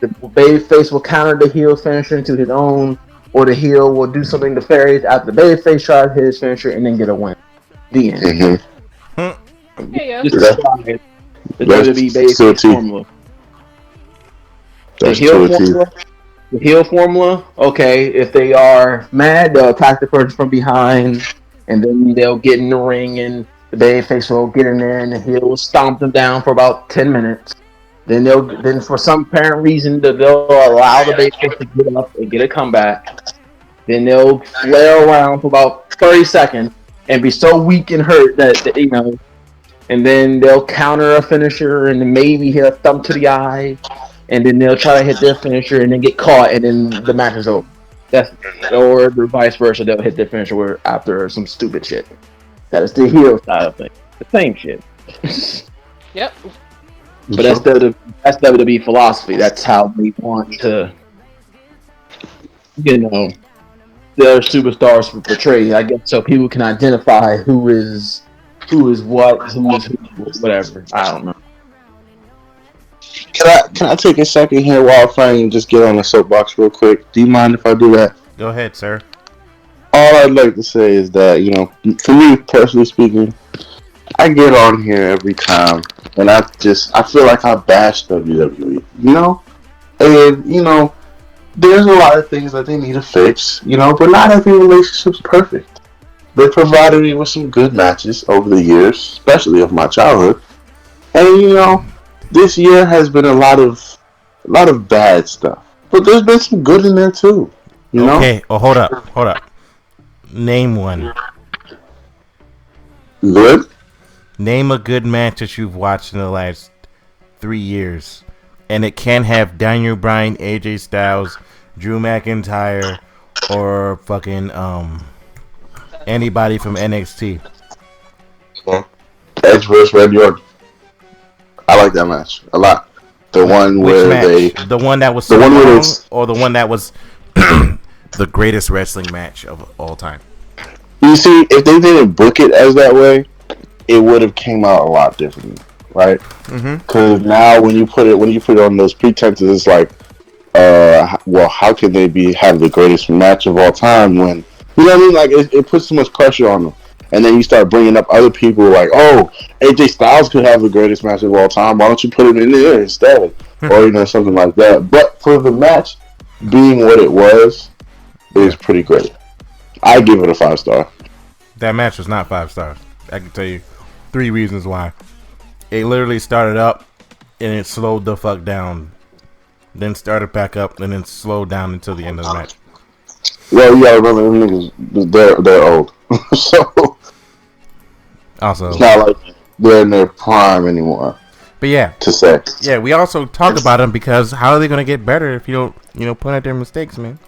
The babyface will counter the heel finisher into his own, or the heel will do something nefarious after the babyface tries his finisher and then get a win. The end. Yeah. Just describe the WWE babyface formula. The heel formula, okay, if they are mad, they'll attack the person from behind, and then they'll get in the ring, and the babyface will get in there, and the heel will stomp them down for about 10 minutes. Then for some apparent reason, they'll allow the babyface to get up and get a comeback. Then they'll flare around for about 30 seconds and be so weak and hurt that and then they'll counter a finisher and then maybe hit a thumb to the eye. And then they'll try to hit their finisher and then get caught, and then the match is over. Or the vice versa, they'll hit their finisher after some stupid shit. That is the heel style thing. The same shit. Yep. But that's WWE philosophy. That's how they want to, their superstars portray. I guess so people can identify who is what, who is who, whatever. I don't know. Can I take a second here while Frank and just get on the soapbox real quick? Do you mind if I do that? Go ahead, sir. All I'd like to say is that, for me personally speaking, I get on here every time and I feel like I bash WWE, And, there's a lot of things that they need to fix, but not every relationship's perfect. They provided me with some good matches over the years, especially of my childhood. And, this year has been a lot of bad stuff, but there's been some good in there too. Okay. Oh, hold up. Name one. Good. Name a good match that you've watched in the last 3 years, and it can have Daniel Bryan, AJ Styles, Drew McIntyre, or fucking anybody from NXT. Edge vs. Randy Orton. I like that match a lot. The one where the one that was or the one that was the greatest wrestling match of all time. You see, if they didn't book it as that way, it would have came out a lot differently, right? Because now when you put it on those pretenses, it's like, well, how can they have the greatest match of all time when what I mean? Like it puts so much pressure on them. And then you start bringing up other people like, oh, AJ Styles could have the greatest match of all time. Why don't you put him in there instead? Or, something like that. But for the match being what it was pretty great. I give it a 5-star. That match was not 5 stars. I can tell you 3 reasons why. It literally started up and it slowed the fuck down. Then started back up and then slowed down until the end of the match. Well, you gotta remember, them niggas, they're old. So, also, it's not like they're in their prime anymore. But yeah. To say. Yeah, we also talk about them because how are they going to get better if you don't, point out their mistakes, man?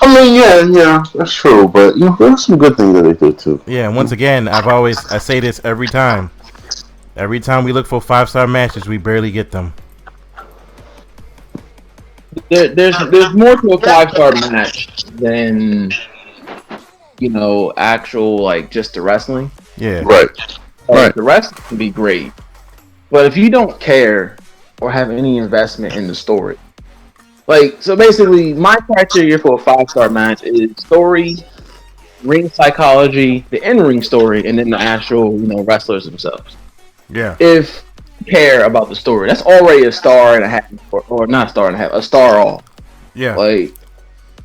I mean, yeah, that's true. But, there's some good things that they did, too. Yeah, and once again, I say this every time. Every time we look for 5-star matches, we barely get them. There's more to a 5-star match than actual like just the wrestling. Yeah. Right. The wrestling can be great, but if you don't care or have any investment in the story, so basically, my criteria for a 5-star match is story, ring psychology, the in-ring story, and then the actual wrestlers themselves. Yeah. If care about the story, that's already a star and a half, or not a star and a half, a star all. Yeah.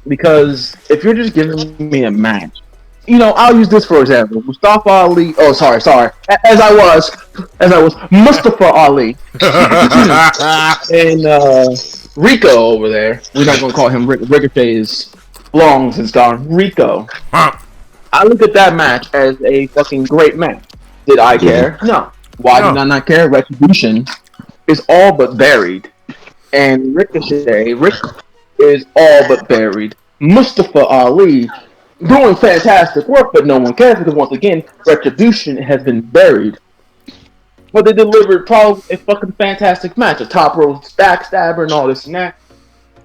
Because if you're just giving me a match, I'll use this for example. Mustafa Ali. Oh, sorry. As I was Mustafa Ali and Rico over there. We're not gonna call him Ricochet. Is long since gone. Rico. I look at that match as a fucking great match. Did I care? No. Why did I not care? Retribution is all but buried. And Ricochet is all but buried. Mustafa Ali doing fantastic work, but no one cares because once again, Retribution has been buried. but they delivered probably a fucking fantastic match. A top rope backstabber and all this and that.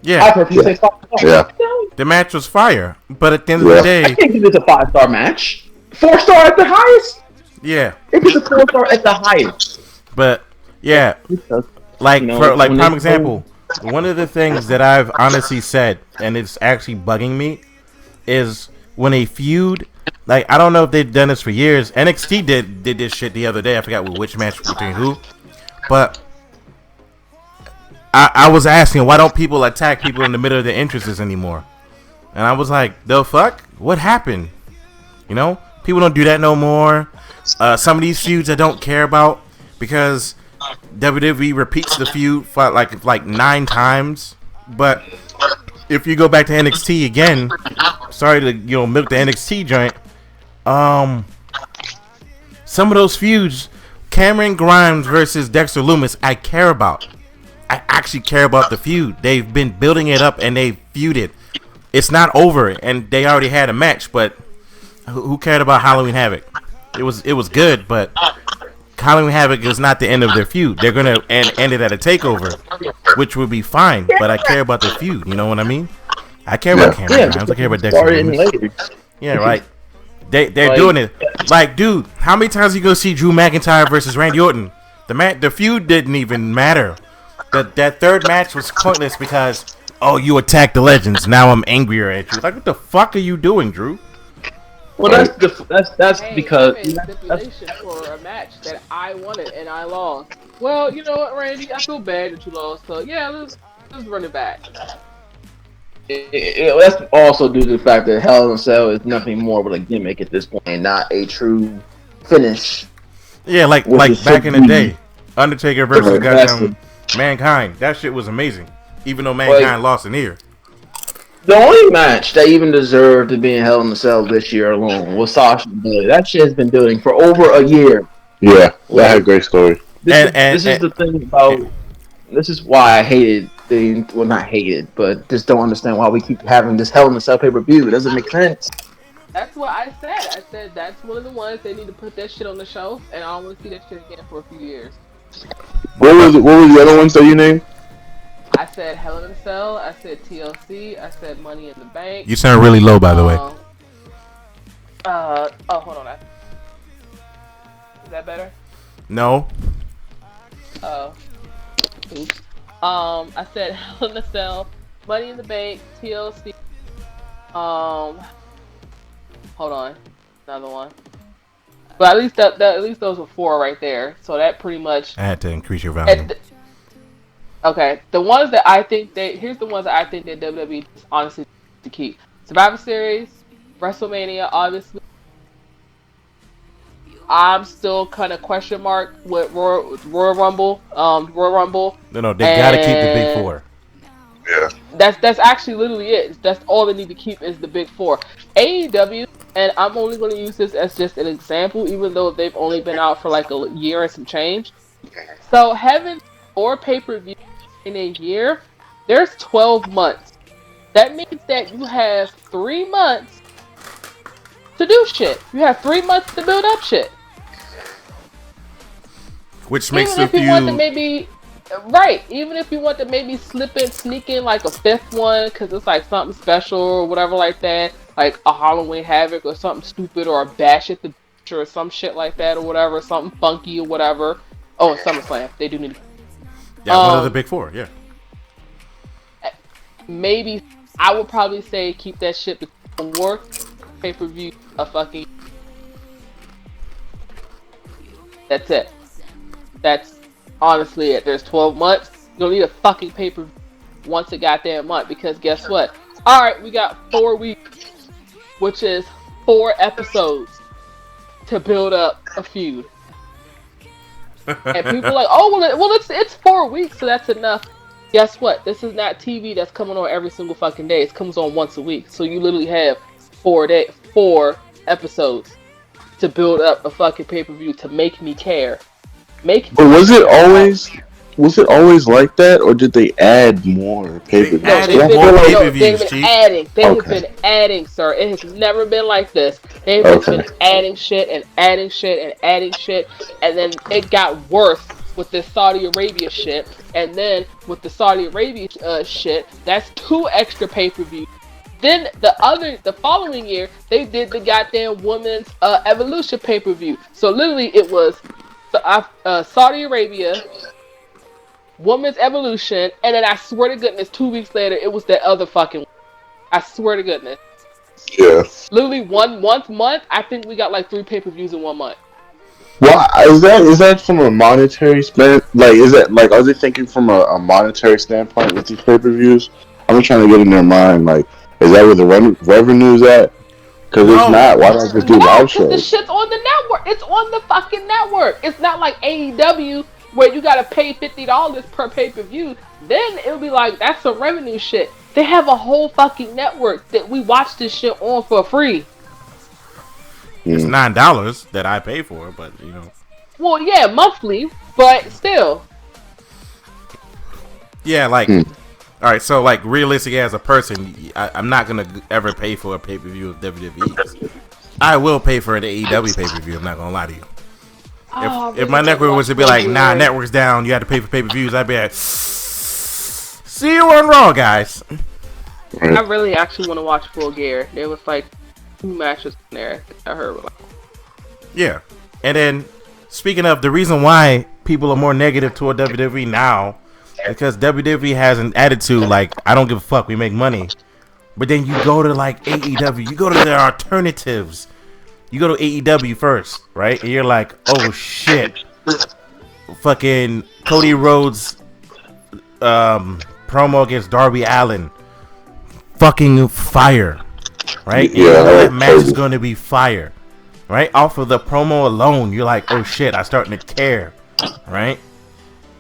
Yeah, I've heard people say 5 stars. Yeah. the match was fire, but at the end of Yeah. the I day, can't give this a 5-star match. 4-star at the highest. yeah, It is a 4-star at the highest. but yeah, like You know, for like when prime they- example, one of the things that I've honestly said, and it's actually bugging me, is when a feud. Like, I don't know if they've done this for years. NXT did this shit the other day. I forgot which match between who, but I was asking, why don't people attack people in the middle of their entrances anymore? And I was like, the fuck? What happened? You know, people don't do that no more. Some of these feuds I don't care about because WWE repeats the feud for like 9 times. But if you go back to NXT again, sorry to milk the NXT joint. Some of those feuds, Cameron Grimes versus Dexter Lumis, I care about. I actually care about the feud. They've been building it up and they feuded. It's not over, and they already had a match. But who cared about Halloween Havoc? It was good, but Halloween Havoc is not the end of their feud. They're gonna end it at a takeover, which would be fine. But I care about the feud. You know what I mean? I care about Cameron Grimes. I care about Dexter Lumis. Yeah, right. They're doing it. Like, dude, how many times you go see Drew McIntyre versus Randy Orton? The feud didn't even matter. That third match was pointless because you attacked the legends. Now I'm angrier at you. Like, what the fuck are you doing, Drew? Well, that's because I made a stipulation for a match that I wanted and I lost. Well, you know what, Randy? I feel bad that you lost. So yeah, let's run it back. That's also due to the fact that Hell in a Cell is nothing more but a gimmick at this point, and not a true finish. Yeah, like back in the day, Undertaker versus goddamn Mankind. That shit was amazing. Even though Mankind lost an ear. The only match that even deserved to be in Hell in a Cell this year alone was Sasha and Bayley. That shit has been building for over a year. Yeah, that had a great story. This is the thing about. This is why I hated well, not hated, but just don't understand why we keep having this Hell in a Cell pay-per-view. It doesn't make sense. That's what I said. I said that's one of the ones they need to put that shit on the shelf, and I don't want to see that shit again for a few years. What were the other ones that you named? I said Hell in a Cell. I said TLC. I said Money in the Bank. You sound really low, by the way. Hold on. Is that better? No. Oops. I said Hell in a Cell, Money in the Bank, TLC. Hold on, another one. But at least those were 4 right there. So that pretty much. I had to increase your volume. Okay, the ones that I think here's the ones that I think that WWE honestly to keep: Survivor Series, WrestleMania, obviously. I'm still kind of question mark with Royal Rumble. Royal Rumble. No, they gotta keep the big 4. Yeah. That's actually literally it. That's all they need to keep is the big 4. AEW, and I'm only going to use this as just an example, even though they've only been out for like a year and some change. So having 4 pay-per-views in a year, there's 12 months. That means that you have 3 months to do shit. You have 3 months to build up shit. Which makes even if you want to maybe even if you want to maybe sneak in like a 5th one because it's like something special or whatever like that, like a Halloween Havoc or something stupid or a Bash at the Beach or some shit like that or whatever, something funky or whatever. Oh, and SummerSlam, they do need. Yeah, one of the big 4. Yeah. Maybe I would probably say keep that shit between 4 pay-per-view a fucking. That's it. That's honestly it. There's 12 months. You don't need a fucking pay-per-view once a goddamn month because guess what? Alright, we got 4 weeks, which is 4 episodes to build up a feud. And people are like, oh, well, it's 4 weeks, so that's enough. Guess what? This is not TV that's coming on every single fucking day. It comes on once a week. So you literally have 4 episodes to build up a fucking pay-per-view to make me care. But was it always Was it always like that, or did they add more pay-per-views? They added they've been, more no, pay-per-views, they've been Chief. adding. They have Okay. been adding, sir. It has never been like this. They've just Okay. been adding shit and adding shit and adding shit, and then it got worse with this Saudi Arabia shit, and then with the Saudi Arabia shit, that's 2 extra pay-per-views. Then the following year, they did the goddamn women's evolution pay-per-view. So literally, it was Saudi Arabia, women's evolution, and then I swear to goodness, 2 weeks later, it was that other fucking one. I swear to goodness. Yeah. Literally one month, I think we got like 3 pay-per-views in 1 month. Well, is that from a monetary like, is that like, are they thinking from a monetary standpoint with these pay-per-views? I'm trying to get in their mind. Like, is that where the revenue's at? Because if not, why don't they just do No, live because the shows? shit's on the network. It's on the fucking network. It's not like AEW where you gotta pay $50 per pay-per-view. Then it'll be like, that's some revenue shit. They have a whole fucking network that we watch this shit on for free. It's $9 that I pay for, but you know. Well, yeah, monthly, but still. Yeah, like, all right. So, like, realistically, as a person, I'm not gonna ever pay for a pay per view of WWE. I will pay for an AEW pay per view. I'm not gonna lie to you. If my network was to be like, nah, network's down, you had to pay for pay per views, I'd be like, see you on Raw, guys. I really actually want to watch Full Gear. There was like 2 matches in there. I heard. Yeah, and then speaking of the reason why people are more negative toward WWE now, because WWE has an attitude like, I don't give a fuck, we make money. But then you go to like AEW, you go to their alternatives. You go to AEW first, right? And you're like, oh shit. Fucking Cody Rhodes promo against Darby Allin. Fucking fire. Right? And you know that match is going to be fire. Right? Off of the promo alone, you're like, oh shit, I'm starting to care. Right?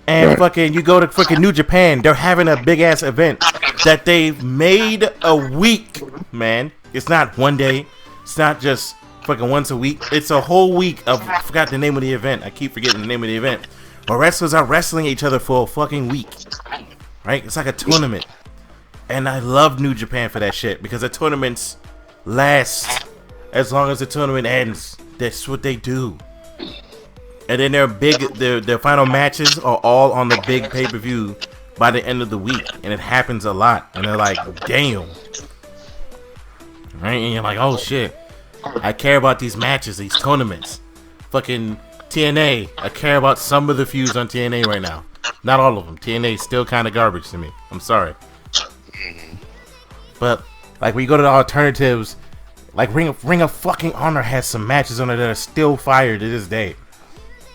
And fucking, you go to fucking New Japan, they're having a big ass event that they've made a week, man. It's not one day. It's not just fucking once a week. It's a whole week of, I forgot the name of the event. I keep forgetting the name of the event. But wrestlers are wrestling each other for a fucking week. Right? It's like a tournament. And I love New Japan for that shit, because the tournaments last as long as the tournament ends. That's what they do. And then their final matches are all on the big pay-per-view by the end of the week. And it happens a lot. And they're like, damn. Right? And you're like, oh shit. I care about these matches, these tournaments. Fucking TNA. I care about some of the feuds on TNA right now. Not all of them. TNA is still kind of garbage to me. I'm sorry. But, like, when you go to the alternatives, like, Ring of fucking Honor has some matches on it that are still fire to this day.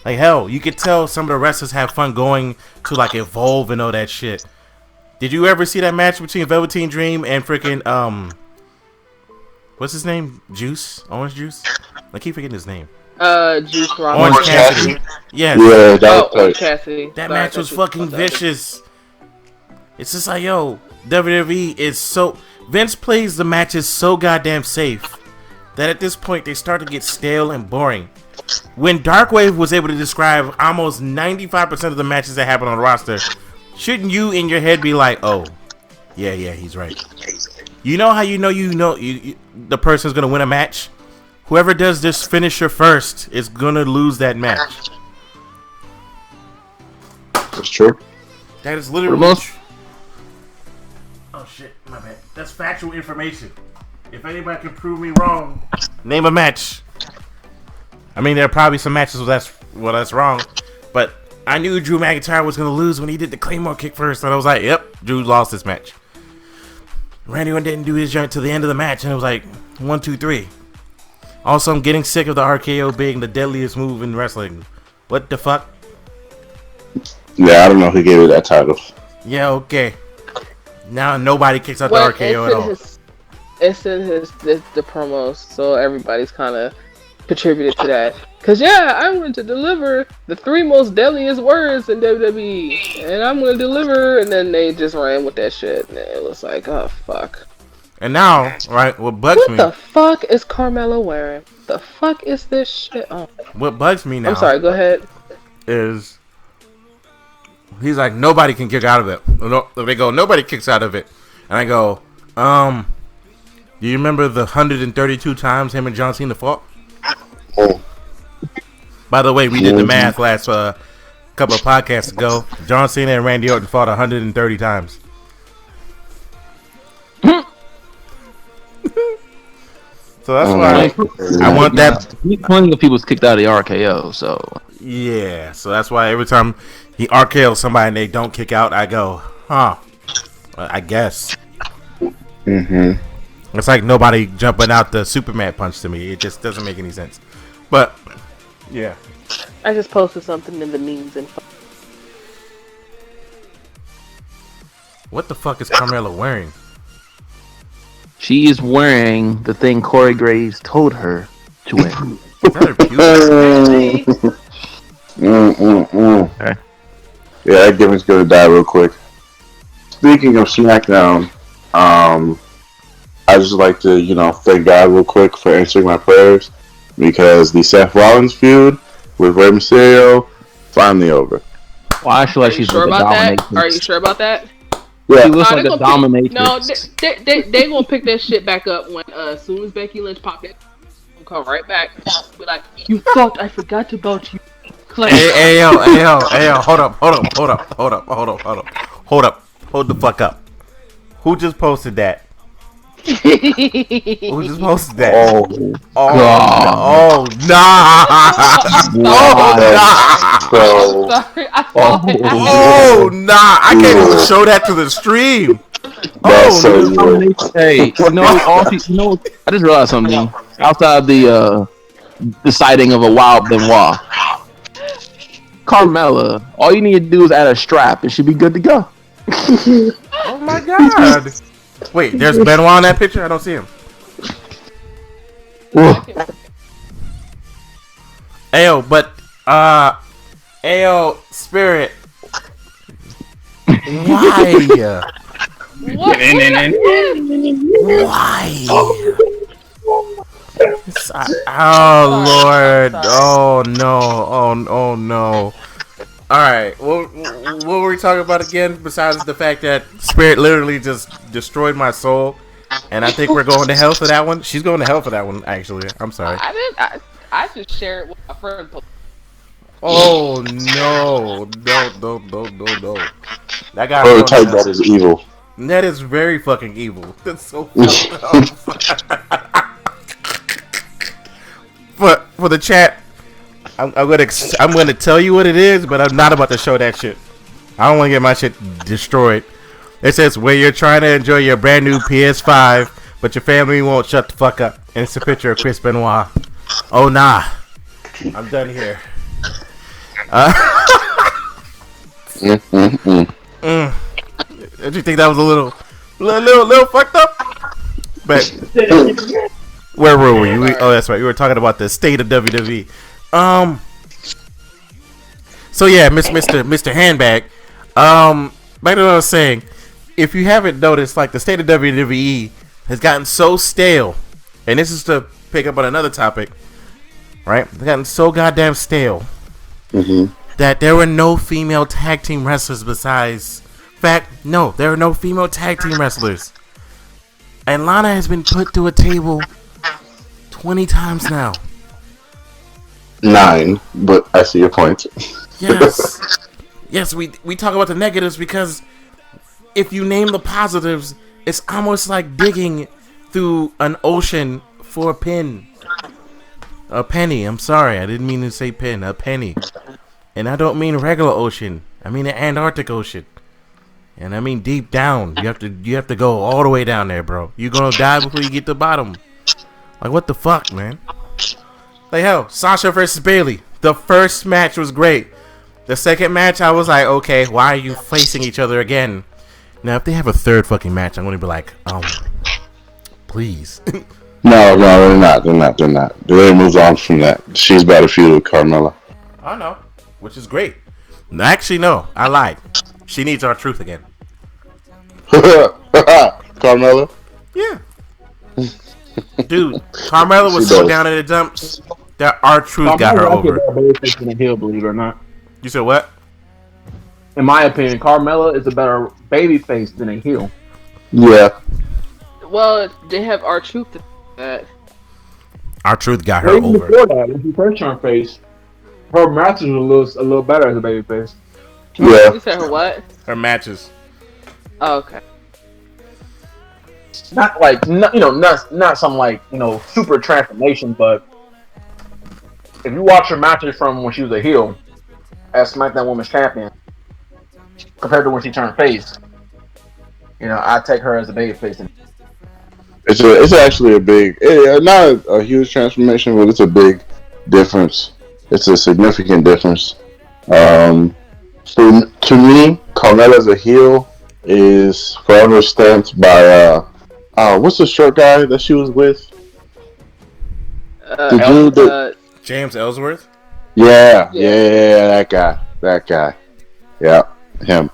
Like, hell, you could tell some of the wrestlers have fun going to, like, Evolve and all that shit. Did you ever see that match between Velveteen Dream and freaking, what's his name? Juice? Orange Juice? I keep forgetting his name. Juice Orange Cassidy. Yes. Yeah, that was Orange Cassidy. That match was fucking vicious. It's just like, yo, WWE is so... Vince plays the matches so goddamn safe that at this point they start to get stale and boring. When Darkwave was able to describe almost 95% of the matches that happen on the roster, shouldn't you in your head be like, oh, yeah, he's right. You know how you know the person's going to win a match? Whoever does this finisher first is going to lose that match. That's true. That is literally... Oh shit, my bad. That's factual information. If anybody can prove me wrong, name a match. I mean, there are probably some matches where that's wrong, but I knew Drew McIntyre was gonna lose when he did the Claymore kick first, and I was like, yep, Drew lost this match. Randy Orton didn't do his joint to the end of the match, and it was like 1, 2, 3. Also, I'm getting sick of the RKO being the deadliest move in wrestling. What the fuck? Yeah, I don't know who gave it that title. Yeah, okay. Now nobody kicks out the RKO at all. It's in the promos, so everybody's kind of contributed to that. Cause yeah, I wanted to deliver the 3 most deadliest words in WWE, and I'm gonna deliver, and then they just ran with that shit, and it was like, oh fuck. And now, right, what bugs me? What the fuck is Carmella wearing? The fuck is this shit? Oh. What bugs me now? I'm sorry. Go ahead. Is He's like, nobody can kick out of it. They go, nobody kicks out of it. And I go, do you remember the 132 times him and John Cena fought? Oh. By the way, we did the math last couple of podcasts ago. John Cena and Randy Orton fought 130 times. So that's why I want that. Plenty of people's kicked out of the RKO, so yeah. So that's why every time he RKOs somebody and they don't kick out, I go, huh? I guess. It's like nobody jumping out the Superman punch to me. It just doesn't make any sense. But yeah, I just posted something in the memes and. What the fuck is Carmella wearing? she is wearing the thing Corey Graves told her to wear. Is that her pubes? Okay. Yeah, that gimmick's gonna die real quick. Speaking of SmackDown, I just like to, thank God real quick for answering my prayers because the Seth Rollins feud with Rey Mysterio finally over. Well, I feel like she's sure like about a that? Are you sure about that? Yeah, She looks like a dominatrix. No, they gonna pick that shit back up when as soon as Becky Lynch popped it. Come right back. Be like, you thought I forgot about you. Hey, yo, hold up. Hold the fuck up. Who just posted that? Who just posted that? Oh, nah. Oh, nah. I can't even show that to the stream. Hey, I just realized something. Outside the sighting of a wild Benoit, Carmella, all you need to do is add a strap and she'll be good to go. Oh my god. Wait, there's Benoit in that picture? I don't see him. Ayo, but Spirit. Why? Why? Oh Lord! Oh no! Oh no! All right, what were we talking about again? Besides the fact that Spirit literally just destroyed my soul, and I think we're going to hell for that one. She's going to hell for that one. Actually, I'm sorry. I just share it with my friend. Oh no! No! That guy. Prototype that is evil. That is very fucking evil. That's so fucked up. For the chat, I'm gonna tell you what it is, but I'm not about to show that shit. I don't want to get my shit destroyed. It says where you're trying to enjoy your brand new PS5, but your family won't shut the fuck up. And it's a picture of Chris Benoit. Oh nah, I'm done here. Did you think that was a little fucked up? But where were we? Oh, that's right. We were talking about the state of WWE. So yeah, Mr. Handbag. Back to what I was saying. If you haven't noticed, like the state of WWE has gotten so stale, and this is to pick up on another topic, right? It's gotten so goddamn stale that there were no female tag team wrestlers besides. No, there are no female tag team wrestlers. And Lana has been put to a table 20 times now. 9, but I see your point. Yes, we talk about the negatives because if you name the positives, it's almost like digging through an ocean for a pin. A penny. I'm sorry, I didn't mean to say pin. A penny. And I don't mean regular ocean. I mean the Antarctic Ocean. And I mean deep down. You have to go all the way down there, bro. You're gonna die before you get to the bottom. Like what the fuck, man? Like hell, Sasha versus Bayley. The first match was great. The second match, I was like, okay, why are you facing each other again? Now, if they have a third fucking match, I'm gonna be like, please. No, they're not. They already moved on from that. She's about to feud with Carmella. I know, which is great. Actually, no, I lied. She needs our truth again. Carmella? Yeah. Dude, Carmella was so down in the dumps that our truth got her over. Heel, believe it or not. You said what? in my opinion, Carmella is a better babyface than a heel. Yeah. Well, they have our truth to that. R-Truth got her Well, even over. before that, when she first turned face, her matches were a little better as a babyface. Yeah. You said her what? Her matches. Oh, okay. Not like not some like super transformation, but if you watch her matches from when she was a heel as SmackDown Women's Champion compared to when she turned face, I take her as a babyface. It's actually a big, not a huge transformation, but it's a big difference. It's a significant difference. To me, Carmella as a heel is forever stamped by what's the short guy that she was with? James Ellsworth? Yeah, that guy. Yeah, him.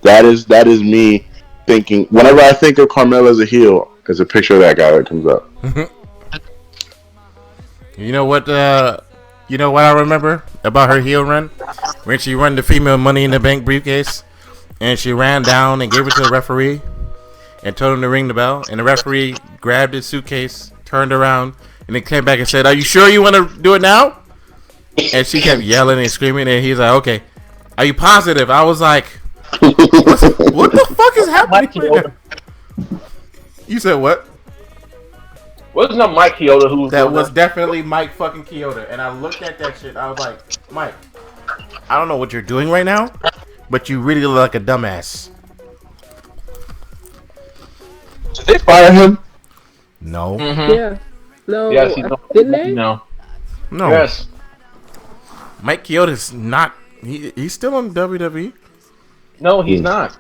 That is me thinking. Whenever I think of Carmella as a heel, there's a picture of that guy that comes up. You know what? You know what I remember about her heel run? When she won the female Money in the Bank briefcase, and she ran down and gave it to the referee, and told him to ring the bell, and the referee grabbed his suitcase, turned around, and then came back and said, "Are you sure you want to do it now?" And she kept yelling and screaming, and he's like, "Okay, are you positive?" I was like, "What the fuck is happening right now?" You said what? Wasn't that Mike Chioda who was That was definitely Mike fucking Chioda. And I looked at that shit. I was like, Mike, I don't know what you're doing right now, but you really look like a dumbass. Did they fire him? No. Mm-hmm. Yeah. No. Yes, didn't they? No. Yes. Mike Chioda's not. He's still on WWE. No, he's not.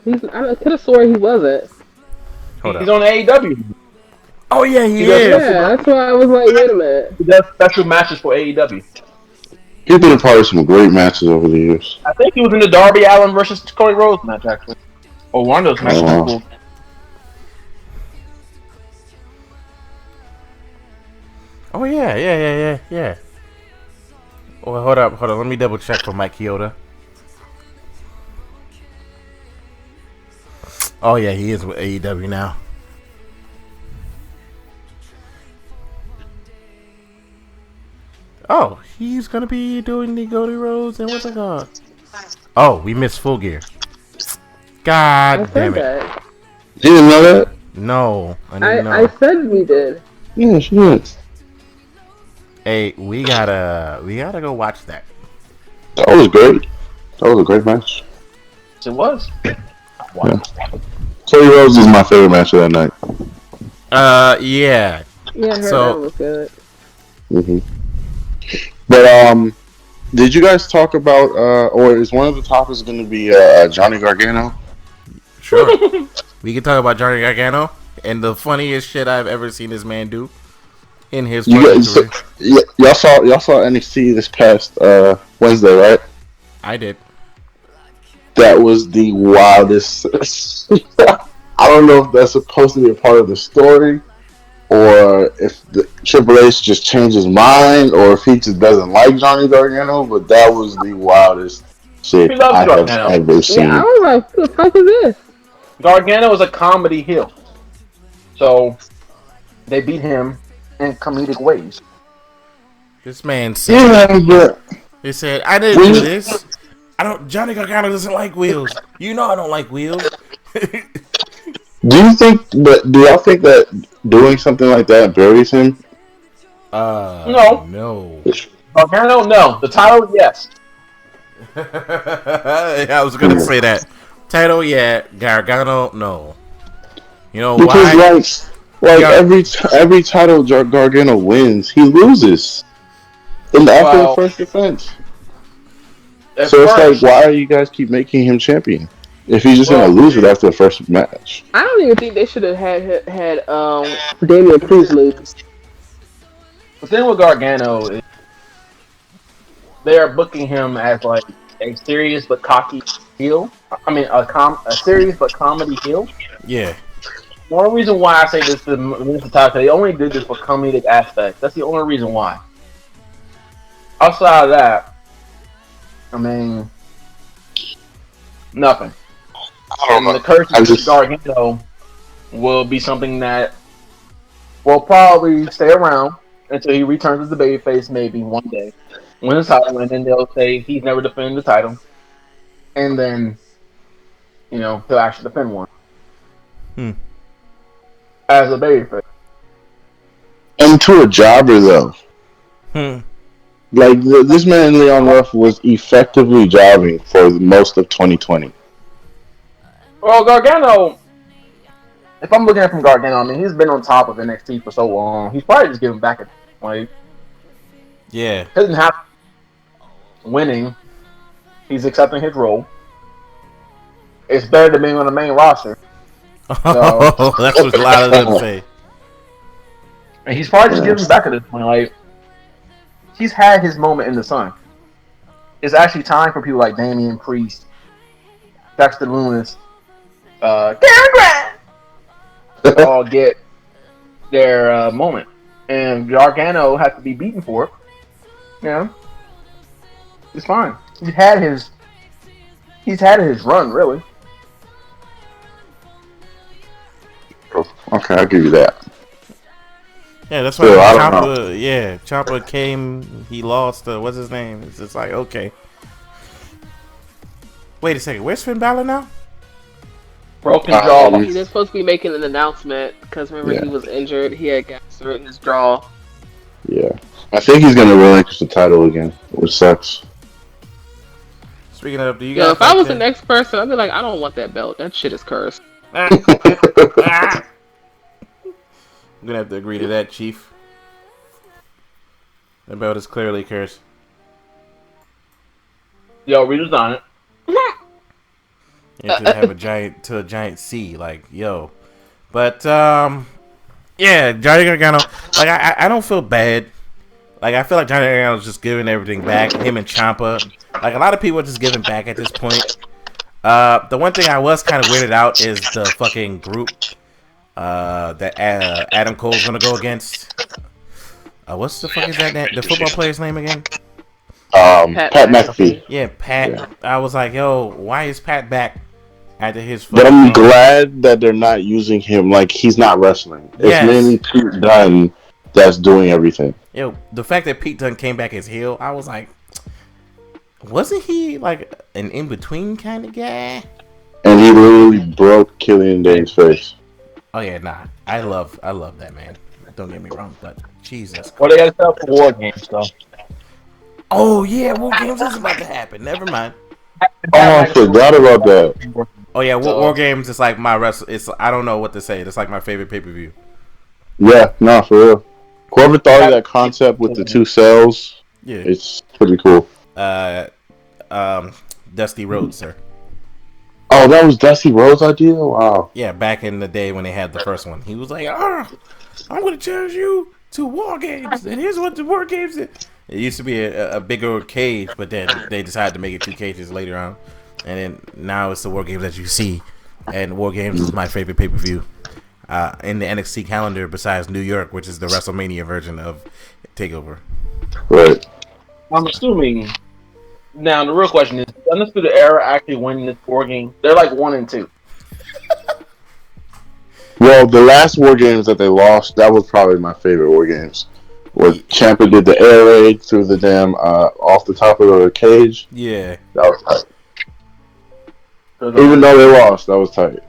I could have sworn he wasn't. He's on AEW. Oh yeah, he is. Yeah, that's why I was like, wait a minute. He does special matches for AEW. He's been a part of some great matches over the years. I think he was in the Darby Allin versus Cody Rhodes match, actually. Or one of those matches. Wow. Oh yeah. Oh, hold up. Let me double check for Mike Chioda. Oh yeah, he is with AEW now. Oh, he's gonna be doing the Cody Rhodes and what's it called? Oh, we missed Full Gear. God damn it! That. You didn't know that? No, I didn't know. I said we did. Yeah, she did. Hey, we gotta go watch that. That was great. That was a great match. It was. Yeah. Cody Rhodes is my favorite match of that night. Yeah. Yeah, I heard So- that was good. Mm-hmm. But did you guys talk about or is one of the topics going to be Johnny Gargano? Sure. We can talk about Johnny Gargano and the funniest shit I've ever seen this man do in his career. Y'all saw NXT this past Wednesday, right? I did. That was the wildest. I don't know if that's supposed to be a part of the story, or if the Triple H just changed his mind, or if he just doesn't like Johnny Gargano. But that was the wildest shit He loves I have Gargano. ever seen. Yeah, I was like, who the fuck is this? Gargano is a comedy heel. So, they beat him in comedic ways. This man said, Yeah, but he said, I didn't do this. Johnny Gargano doesn't like wheels. You know I don't like wheels. do y'all think that doing something like that buries him? No. No. Gargano, no. The title, yes. I was gonna say that. Title, yeah. Gargano, no. You know Because why? every title Gargano wins, he loses after the first defense. So it's like, why are you guys keep making him champion if he's just gonna lose it after the first match? I don't even think they should have had Damian Priest lose. The thing with Gargano is they are booking him as like a serious but cocky heel. I mean, a serious but comedy heel. Yeah. One reason why I say this to Mr. Taka, they only did this for comedic aspects. That's the only reason why. Outside of that, I mean, Nothing. I don't And the know. curse I of just Gargano will be something that will probably stay around until he returns as the babyface, maybe one day. Win the title, and then they'll say he's never defended the title, and then he'll actually defend one Hmm. as a babyface. and to a jobber though. Hmm. Like this man Leon Ruff was effectively jobbing for most of 2020. Well, Gargano, if I'm looking at it from Gargano, I mean he's been on top of NXT for so long. He's probably just giving back at like Yeah. doesn't have winning. He's accepting his role. It's better than being on the main roster. So, Oh, that's what a lot of them say. and he's probably just Yeah. giving back at this point. Like he's had his moment in the sun. It's actually time for people like Damian Priest, Dexter Lumis, Karen Grant to all get their moment. And Gargano has to be beaten for it. It's fine. He's had his run really. Okay, I'll give you that. Yeah, that's why Still, I don't know. Ciampa. Yeah, Ciampa came. He lost. What's his name? It's just like okay. Wait a second. Where's Finn Balor now? Broken jaw. He was supposed to be making an announcement because remember he was injured. He had cancer in his jaw. Yeah, I think he's gonna relinquish the title again, which sucks. Speaking of, do you guys? If I was the next person, I'd be like, I don't want that belt. That shit is cursed. I'm gonna have to agree to that, Chief. The belt is clearly cursed. Yo, redesign it. You should have a giant C, like yo. But yeah, Johnny Gargano. Like I don't feel bad. Like I feel like Johnny Gargano's just giving everything back. Him and Ciampa. Like a lot of people are just giving back at this point. The one thing I was kind of weirded out is the fucking group that Adam Cole's gonna go against. What's the fuck is that? The football player's name again? Pat McAfee. Yeah, Pat. Yeah. I was like, yo, why is Pat back after his? But I'm glad that they're not using him like he's not wrestling. It's mainly Pete Dunne that's doing everything. Yo, the fact that Pete Dunne came back as heel, I was like, wasn't he like an in between kind of guy? And he literally broke Killian Dane's face. Oh yeah, nah. I love that man. Don't get me wrong, but Jesus. Well, they got to set up for War Games though. Oh yeah, War Games is about to happen. Never mind. Oh, I forgot about that. Oh yeah, War Games is like my wrestle. It's I don't know what to say. It's like my favorite pay-per-view. Yeah, no, for real. Whoever thought of that concept with the two cells, yeah, it's pretty cool. Dusty Rhodes, sir. Oh, that was Dusty Rhodes' idea? Wow. Yeah, back in the day when they had the first one, he was like, I'm going to challenge you to War Games, and here's what the War Games is. It used to be a bigger cage, but then they decided to make it 2 cages later on. And then now it's the War Games that you see. And War Games is my favorite pay-per-view in the NXT calendar besides New York, which is the WrestleMania version of TakeOver. Right. I'm assuming. Now, the real question is, Undisputed Era actually winning this War Game? They're like 1 and 2. Well, the last War Games that they lost, that was probably my favorite War Games. Where Ciampa did the air raid through the damn off the top of the cage. Yeah. That was tight. Even though they lost, that was tight.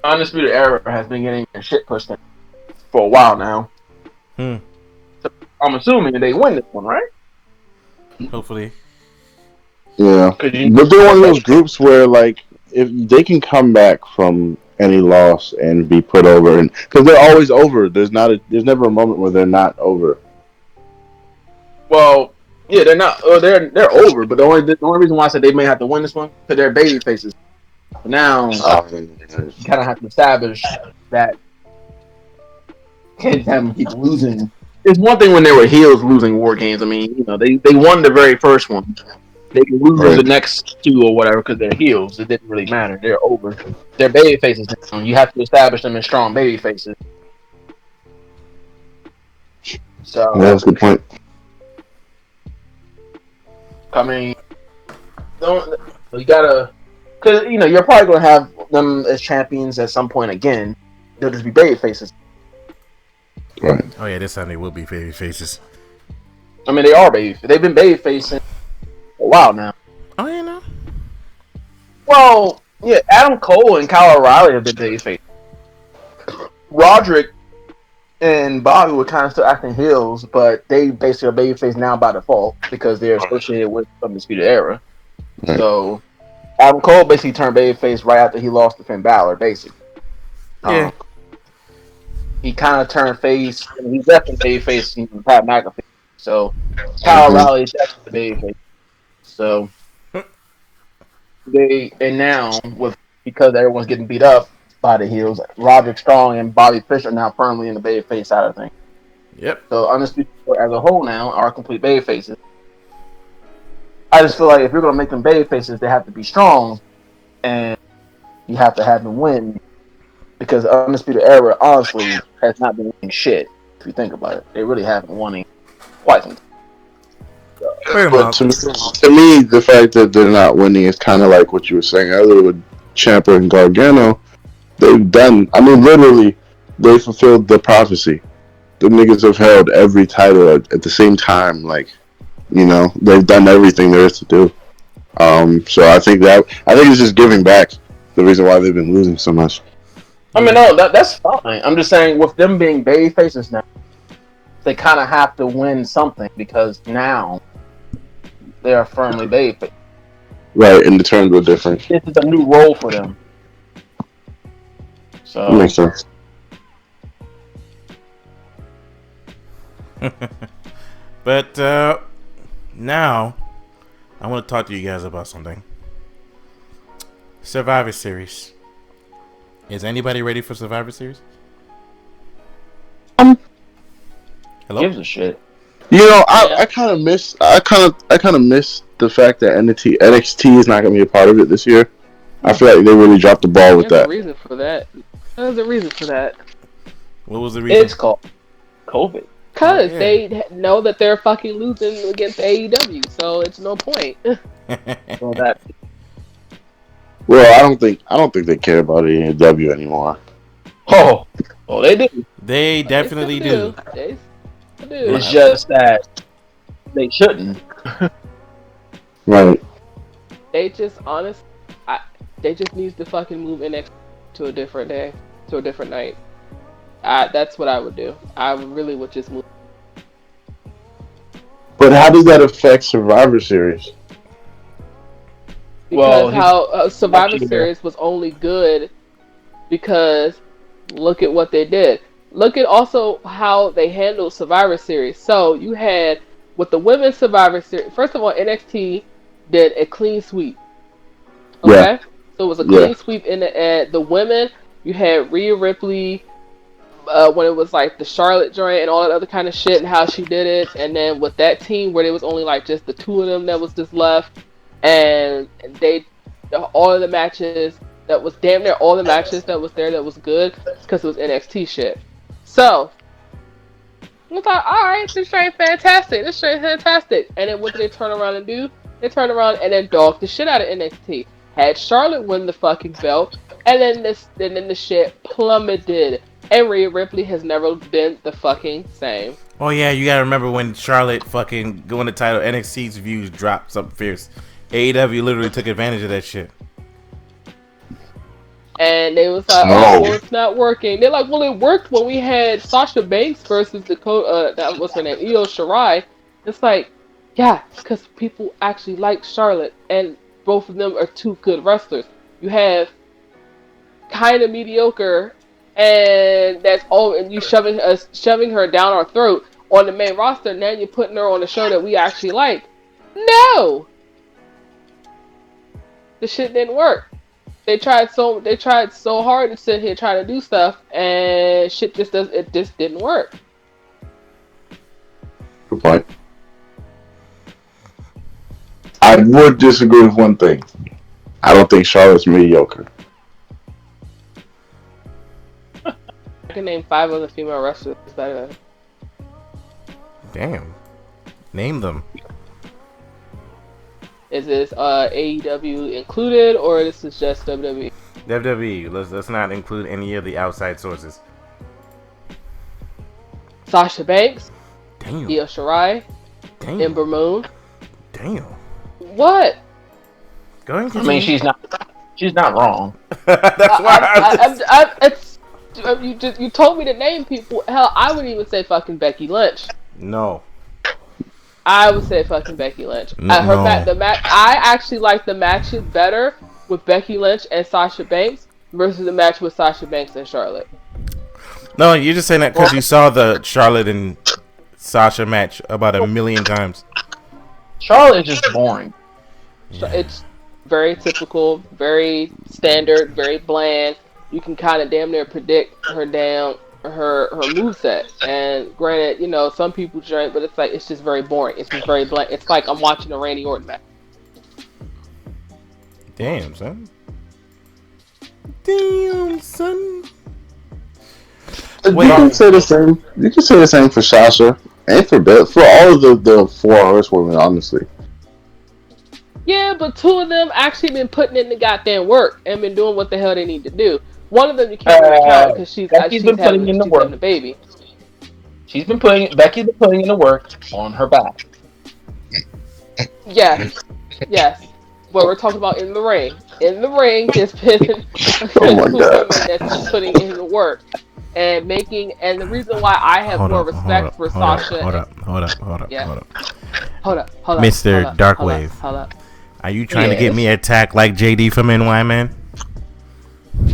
Undisputed Era has been getting shit pushed in for a while now. So I'm assuming they win this one, right? Hopefully. Yeah. But they're one of those groups where, like, if they can come back from any loss and be put over, and because they're always over. There's never a moment where they're not over. Well, yeah, they're not. They're over. But the only reason why I said they may have to win this one because they're baby faces. But now you kind of have to establish that can't have them keep losing. It's one thing when they were heels losing War Games. I mean, they won the very first one. They can lose the next 2 or whatever because they're heels. It didn't really matter. They're over. They're baby faces now. You have to establish them as strong baby faces. So that's a good point. I mean, you gotta Because you're probably gonna have them as champions at some point again. They'll just be baby faces. Right. Oh yeah, this time they will be baby faces. I mean, they are baby. They've been baby facing for a while now. Oh yeah, no. Well, yeah, Adam Cole and Kyle O'Reilly have been baby faces. Roderick and Bobby were kind of still acting heels, but they basically are babyface now by default because they're associated with the Undisputed Era. Right. So Adam Cole basically turned babyface right after he lost to Finn Balor, basically. Yeah. He kind of turned face, and he's definitely babyface in Pat McAfee. So Kyle O'Reilly is definitely babyface. So now because everyone's getting beat up by the heels, Roderick Strong and Bobby Fish are now firmly in the babyface side of things. Yep. So Undisputed as a whole now are complete babyfaces. I just feel like if you're gonna make them babyfaces, they have to be strong, and you have to have them win. Because Undisputed Era, honestly, has not been winning shit. If you think about it, they really haven't won in quite some time. But to me, the fact that they're not winning is kind of like what you were saying earlier with Ciampa and Gargano. They've done, I mean, literally, they fulfilled the prophecy. The niggas have held every title at the same time. Like, they've done everything there is to do. So I think it's just giving back. The reason why they've been losing so much. I mean, no, that's fine. I'm just saying, with them being baby faces now, they kind of have to win something because now they are firmly baby faces. Right, and the terms were different. This is a new role for them. So That makes sense. But now I want to talk to you guys about something. Survivor Series. Is anybody ready for Survivor Series? Hello? gives a shit. I kind of miss the fact that NXT is not going to be a part of it this year. I feel like they really dropped the ball with There's that. a reason for that. There's a reason for that. What was the reason? It's called COVID. Because Yeah. they know that they're fucking losing against AEW, so it's no point. So that Well, I don't think they care about AEW anymore. well, they do. They definitely They do. still They still do. It's just that they shouldn't. Right. They just they just need to fucking move NXT to a different day, to a different night. That's what I would do. I really would just move. But how does that affect Survivor Series? Because Well, how Survivor actually, Series was only good because look at what they did. Look at also how they handled Survivor Series. So you had with the women's Survivor Series. First of all, NXT did a clean sweep. Okay, Yeah. so it was a clean sweep in the women. You had Rhea Ripley. When it was like the Charlotte joint and all that other kind of shit and how she did it, and then with that team where there was only like just the two of them that was just left, and all of the matches that was damn near all the matches that was there that was good because it was NXT shit. So I thought, all right, this shit fantastic, and then what did they turn around and do? They turned around and then dogged the shit out of NXT. Had Charlotte win the fucking belt, and then the shit plummeted. And Rhea Ripley has never been the fucking same. Oh yeah, you gotta remember when Charlotte fucking won the title, NXT's views dropped something fierce. AEW literally took advantage of that shit. And they was like, oh, well, it's not working. They're like, well, it worked when we had Sasha Banks versus Dakota, that was her name, Io Shirai. It's like, yeah, because people actually like Charlotte, and both of them are two good wrestlers. You have kind of mediocre, and that's all, and you shoving her down our throat on the main roster. Now you're putting her on a show that we actually like. No, the shit didn't work. They tried so hard to sit here trying to do stuff, and shit just didn't work. Good point. I would disagree with one thing. I don't think Charlotte's mediocre. I can name 5 other female wrestlers better. Damn. Name them. Is this AEW included, or this is just WWE? WWE. Let's not include any of the outside sources. Sasha Banks, Damn. Io Shirai, Damn. Ember Moon. Damn. What? Go ahead. I mean, she's not wrong. That's why. You told me to name people. Hell, I would even say fucking Becky Lynch. No. I would say fucking Becky Lynch. No. I actually like the matches better with Becky Lynch and Sasha Banks versus the match with Sasha Banks and Charlotte. No, you're just saying that because you saw the Charlotte and Sasha match about 1,000,000 times. Charlotte is just boring. Yeah. It's very typical, very standard, very bland. You can kind of damn near predict her moveset. And granted, some people drink, but it's just very boring. It's just very bland. It's like I'm watching a Randy Orton match. Damn, son. Damn, son. You can say the same. You can say the same for Sasha and for all of the 4 horsewomen, honestly. Yeah, but 2 of them actually been putting in the goddamn work and been doing what the hell they need to do. One of them you can't really count because she's been putting in the work. Having a baby. Becky's been putting in the work on her back. Yes. But we're talking about in the ring. In the ring, there's been 2 women that's putting in the work and making. And the reason why I have more respect for Sasha. Hold up. Hold up. Mr. Darkwave. Hold up. Are you trying to get me attacked like JD from NY, man?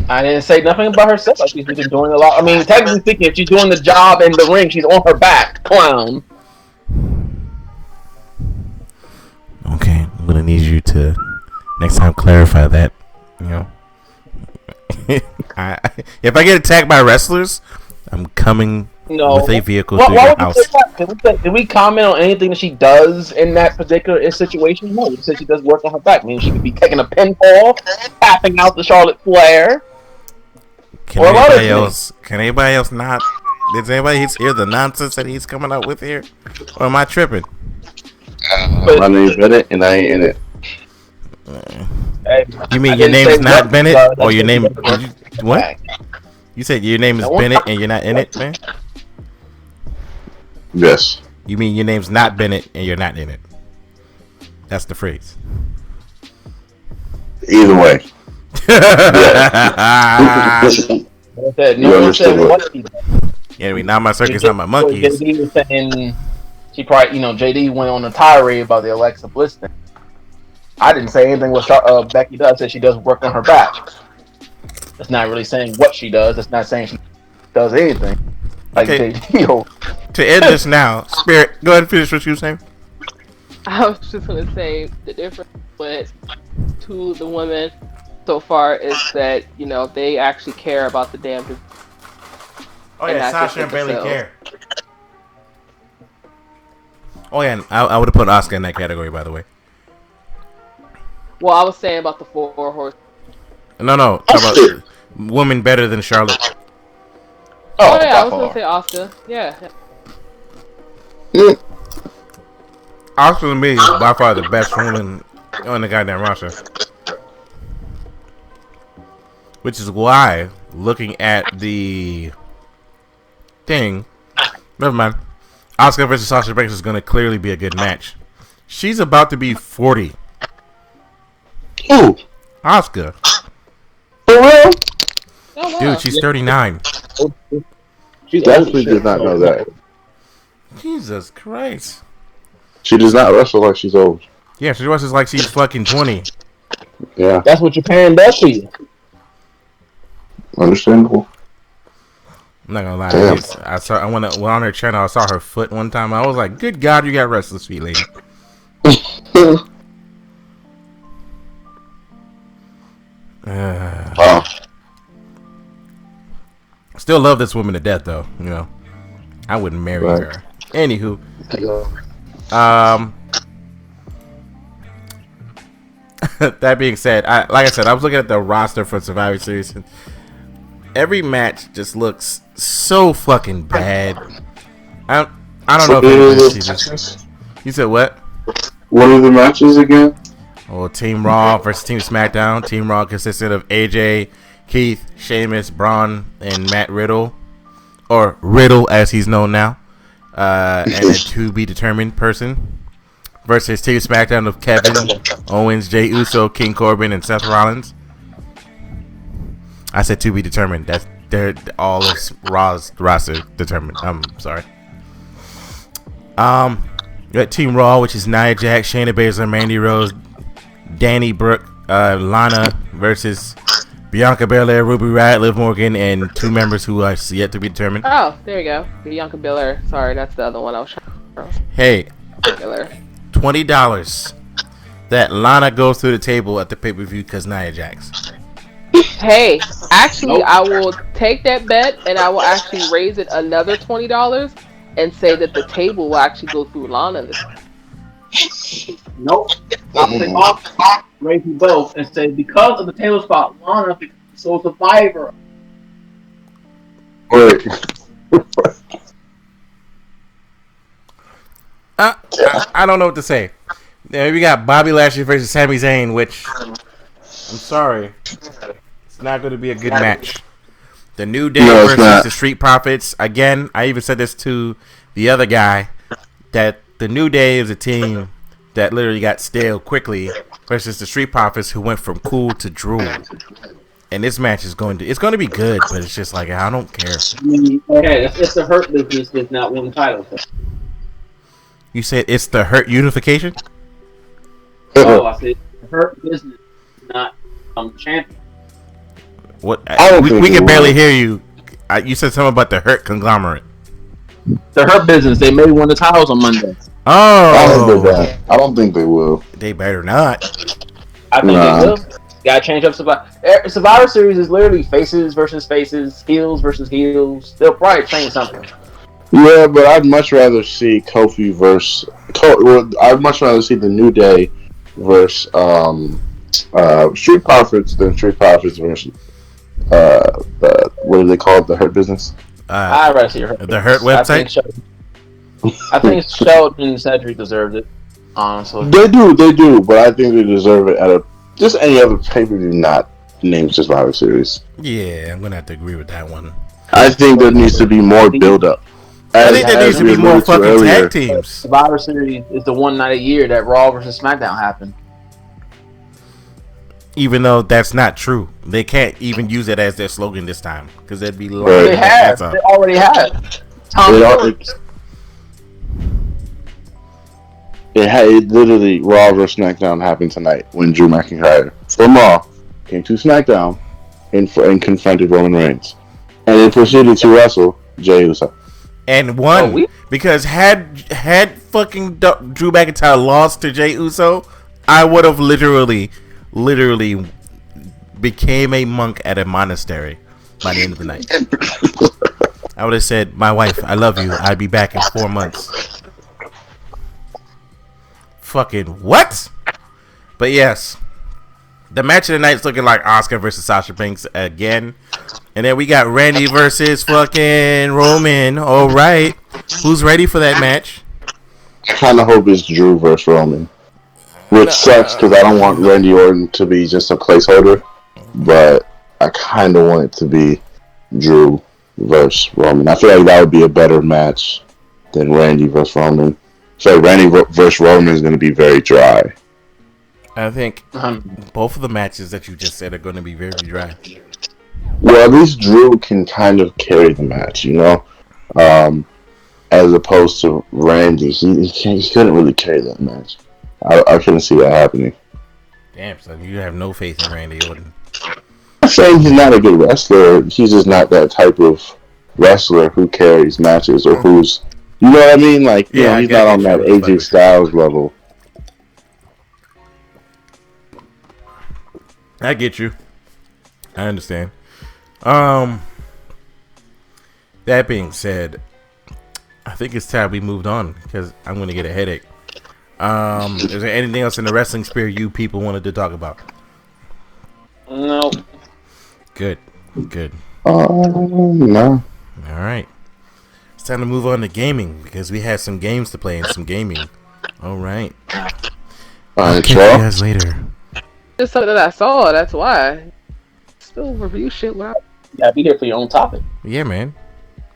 I didn't say nothing about herself. Like she's been doing a lot. I mean, technically speaking, if she's doing the job in the ring, she's on her back, clown. Okay, I'm gonna need you to next time clarify that. If I get attacked by wrestlers, I'm coming with a vehicle to your house. Did we comment on anything that she does in that particular situation? No, we said she does work on her back. I mean, she could be taking a pinfall, tapping out the Charlotte Flair. Can anybody else not? Does anybody hear the nonsense that he's coming up with here? Or am I tripping? My name's Bennett, and I ain't in it. You mean your name's not Bennett, or your name? What? You said your name is Bennett and you're not in it, man? Yes. You mean your name's not Bennett and you're not in it? That's the phrase. Either way. Anyway, now my circus, not my monkeys. JD was saying she probably, JD went on a tirade about the Alexa Bliss thing. I didn't say anything what Becky does. I said she does work on her back. That's not really saying what she does. That's not saying she does anything. Like okay. JD. To end this now, Spirit, go ahead and finish what you were saying. I was just gonna say the difference with 2 of the women so far is that they actually care about the damn. Oh yeah, Sasha and Bayley care. Oh yeah, I would have put Asuka in that category, by the way. Well, I was saying about the 4 horse. No, talk about women better than Charlotte. Oh yeah, I was gonna say Asuka. Yeah. Asuka to me is by far the best woman on the goddamn roster. Which is why, looking at the thing, never mind. Asuka versus Sasha Banks is going to clearly be a good match. She's about to be 40. Ooh. Asuka. For real? Oh, wow. Dude, she's 39. She definitely did not know that. Jesus Christ. She does not wrestle like she's old. Yeah, she wrestles like she's fucking 20. Yeah. That's what Japan does to you. Understandable. I'm not gonna lie. I went on her channel. I saw her foot one time. I was like, "Good God, you got restless feet, lady." Still love this woman to death, though. I wouldn't marry her. Anywho, that being said, like I said, I was looking at the roster for Survivor Series. And every match just looks so fucking bad. I don't know if it is. You said what? What are the matches again? Or Team Raw versus Team SmackDown. Team Raw consisted of AJ, Keith, Sheamus, Braun, and Matt Riddle, or Riddle as he's known now, and a to be determined person. Versus Team SmackDown of Kevin Owens, Jey Uso, King Corbin, and Seth Rollins. I said to be determined. They're all of Raw's roster determined. I'm sorry. You got Team Raw, which is Nia Jax, Shayna Baszler, Mandy Rose, Danny Brooke, Lana versus Bianca Belair, Ruby Riott, Liv Morgan, and 2 members who are yet to be determined. Oh, there you go. Bianca Belair. Sorry, that's the other one I was trying to. Hey, Belair. $20 that Lana goes through the table at the pay-per-view because Nia Jax. Hey, actually, I will take that bet and I will actually raise it another $20 and say that the table will actually go through Lana this time. Nope. I'll take off, raise you both, and say because of the table spot, Lana becomes the sole survivor. Wait. I don't know what to say. Then we got Bobby Lashley versus Sami Zayn, which I'm sorry, it's not going to be a good match. The New Day versus the Street Profits. Again, I even said this to the other guy that the New Day is a team that literally got stale quickly versus the Street Profits who went from cool to drool. And this match is going to be good, but it's just like I don't care. I mean, okay, it's the Hurt Business does not win titles. You said it's the Hurt Unification? Oh, I said the Hurt Business is not champion. What? We can barely hear you. You said something about the Hurt Conglomerate. The Hurt Business, they may win the titles on Monday. Oh, I don't think they will. They better not. I think they will. Gotta change up Survivor Series is literally faces versus faces, heels versus heels. They'll probably change something. Yeah, but I'd much rather see Kofi versus. I'd much rather see the New Day versus Street Profits than Street Profits versus what do they call it? The Hurt Business. I'd rather see the Hurt website. I think Sheldon and Cedric deserved it. Honestly, they do, but I think they deserve it at just any other pay-per-view not named Survivor Series. Yeah, I'm gonna have to agree with that one. I think there needs to be more build-up. I think there needs to be more fucking tag teams. Survivor Series is the one night a year that Raw versus SmackDown happen. Even though that's not true, they can't even use it as their slogan this time because they'd be lying. They have. They already have. It literally Raw vs SmackDown happened tonight when Drew McIntyre from Raw came to SmackDown and confronted Roman Reigns, and then proceeded to wrestle Jey Uso. And won because had fucking Drew McIntyre lost to Jey Uso, I would have literally became a monk at a monastery by the end of the night. I would have said, "My wife, I love you. I'll be back in 4 months." Fucking what? But yes, the match of the night is looking like Asuka versus Sasha Banks again. And then we got Randy versus fucking Roman. All right. Who's ready for that match? I kind of hope it's Drew versus Roman. Which sucks because I don't want Randy Orton to be just a placeholder. But I kind of want it to be Drew versus Roman. I feel like that would be a better match than Randy versus Roman. So Randy versus Roman is going to be very dry. I think both of the matches that you just said are going to be very dry. Well, at least Drew can kind of carry the match, you know? As opposed to Randy, he couldn't really carry that match. I couldn't see that happening. Damn, so you have no faith in Randy Orton. I'm not saying he's not a good wrestler. He's just not that type of wrestler who carries matches or who's... You know what I mean? Like, you know, he's not on that AJ Styles level. I get you. I understand. That being said, I think it's time we moved on because I'm going to get a headache. Is there anything else in the wrestling sphere you people wanted to talk about? No. Good. No. All right. It's time to move on to gaming because we had some games to play and some gaming. All right. Alright, catch you y'all. guys later. Just something that I saw. That's why. Still review shit. Wow. You gotta be there for your own topic. Yeah, man.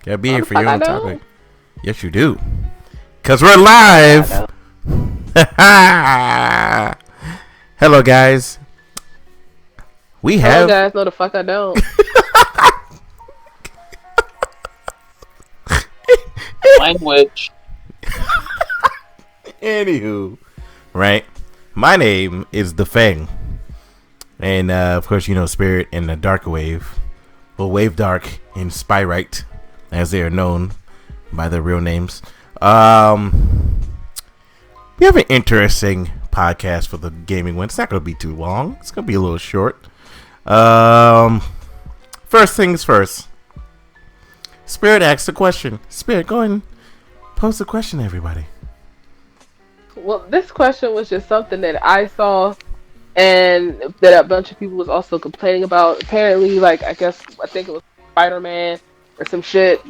Gotta be How here the for fuck your I own know? topic. Yes, you do. Cause we're I live. know. Hello, guys. We Hello, have. guys. No, the fuck I don't. Language. Anywho, right? My name is The Fang. And of course, you know Spirit and the Dark Wave. Well, Wave Dark and Spyrite, as they are known by their real names. We have an interesting podcast for the gaming one. It's not going to be too long. It's going to be a little short. First things first. Spirit asked a question. Spirit, go ahead and post a question, everybody. Well, this question was just something that I saw and that a bunch of people was also complaining about. Apparently, like, I think it was Spider-Man or some shit.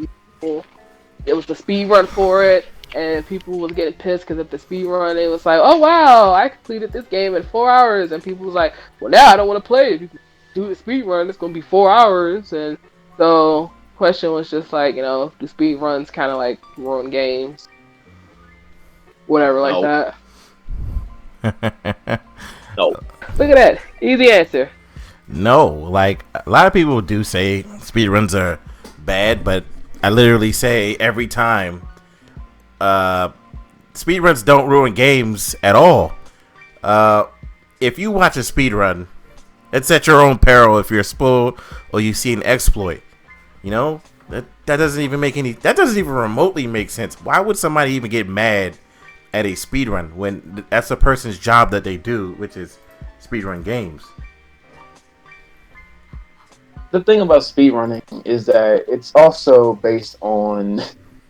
It was the speed run for it, and people was getting pissed because of the speed run. It was like, oh wow, I completed this game in 4 hours, and people was like, well, now I don't want to play it. If you do the speed run, it's gonna be 4 hours, and so question was just like, do speed runs kind of like ruin games, whatever, like No. that. No. Look at that, easy answer. No, like a lot of people do say speedruns are bad, but I literally say every time speedruns don't ruin games at all. If you watch a speedrun, it's at your own peril if you're spoiled or you see an exploit. You know, that doesn't even that doesn't even remotely make sense. Why would somebody even get mad at a speedrun when that's a person's job that they do, which is speedrun games? The thing about speedrunning is that it's also based on.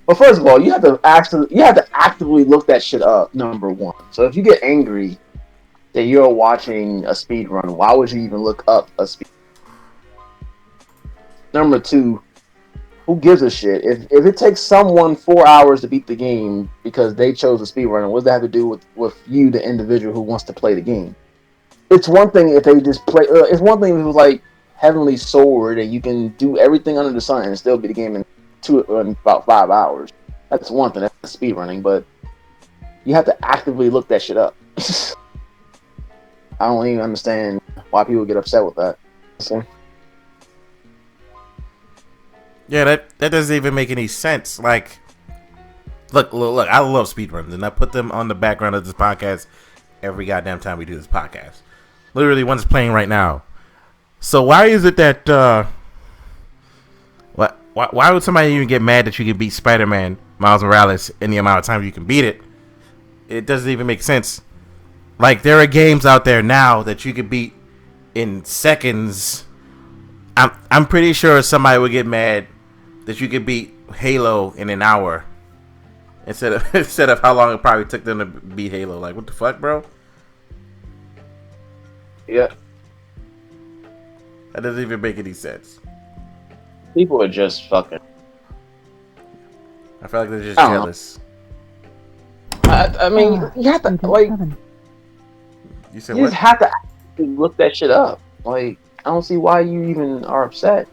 Well, first of all, you have to actively look that shit up. Number one, so if you get angry that you're watching a speedrun, why would you even look up a speed? Number two, who gives a shit if it takes someone 4 hours to beat the game because they chose a speedrunner? What does that have to do with you, the individual who wants to play the game? It's one thing if they just play. It's one thing if it was like Heavenly Sword and you can do everything under the sun and still beat the game in about 5 hours. That's one thing. That's speedrunning, but you have to actively look that shit up. I don't even understand why people get upset with that. So. Yeah, that doesn't even make any sense. Like, look, I love speedruns, and I put them on the background of this podcast every goddamn time we do this podcast. Literally, one's playing right now. So why is it that why would somebody even get mad that you can beat Spider-Man Miles Morales in the amount of time you can beat it? It doesn't even make sense. Like, there are games out there now that you can beat in seconds. I'm pretty sure somebody would get mad that you could beat Halo in an hour instead of how long it probably took them to beat Halo. Like, what the fuck, bro? Yeah. That doesn't even make any sense. People are just fucking. I feel like they're just I don't know. jealous. I mean, you have to like. You said You what? just have to actually look that shit up. Like, I don't see why you even are upset.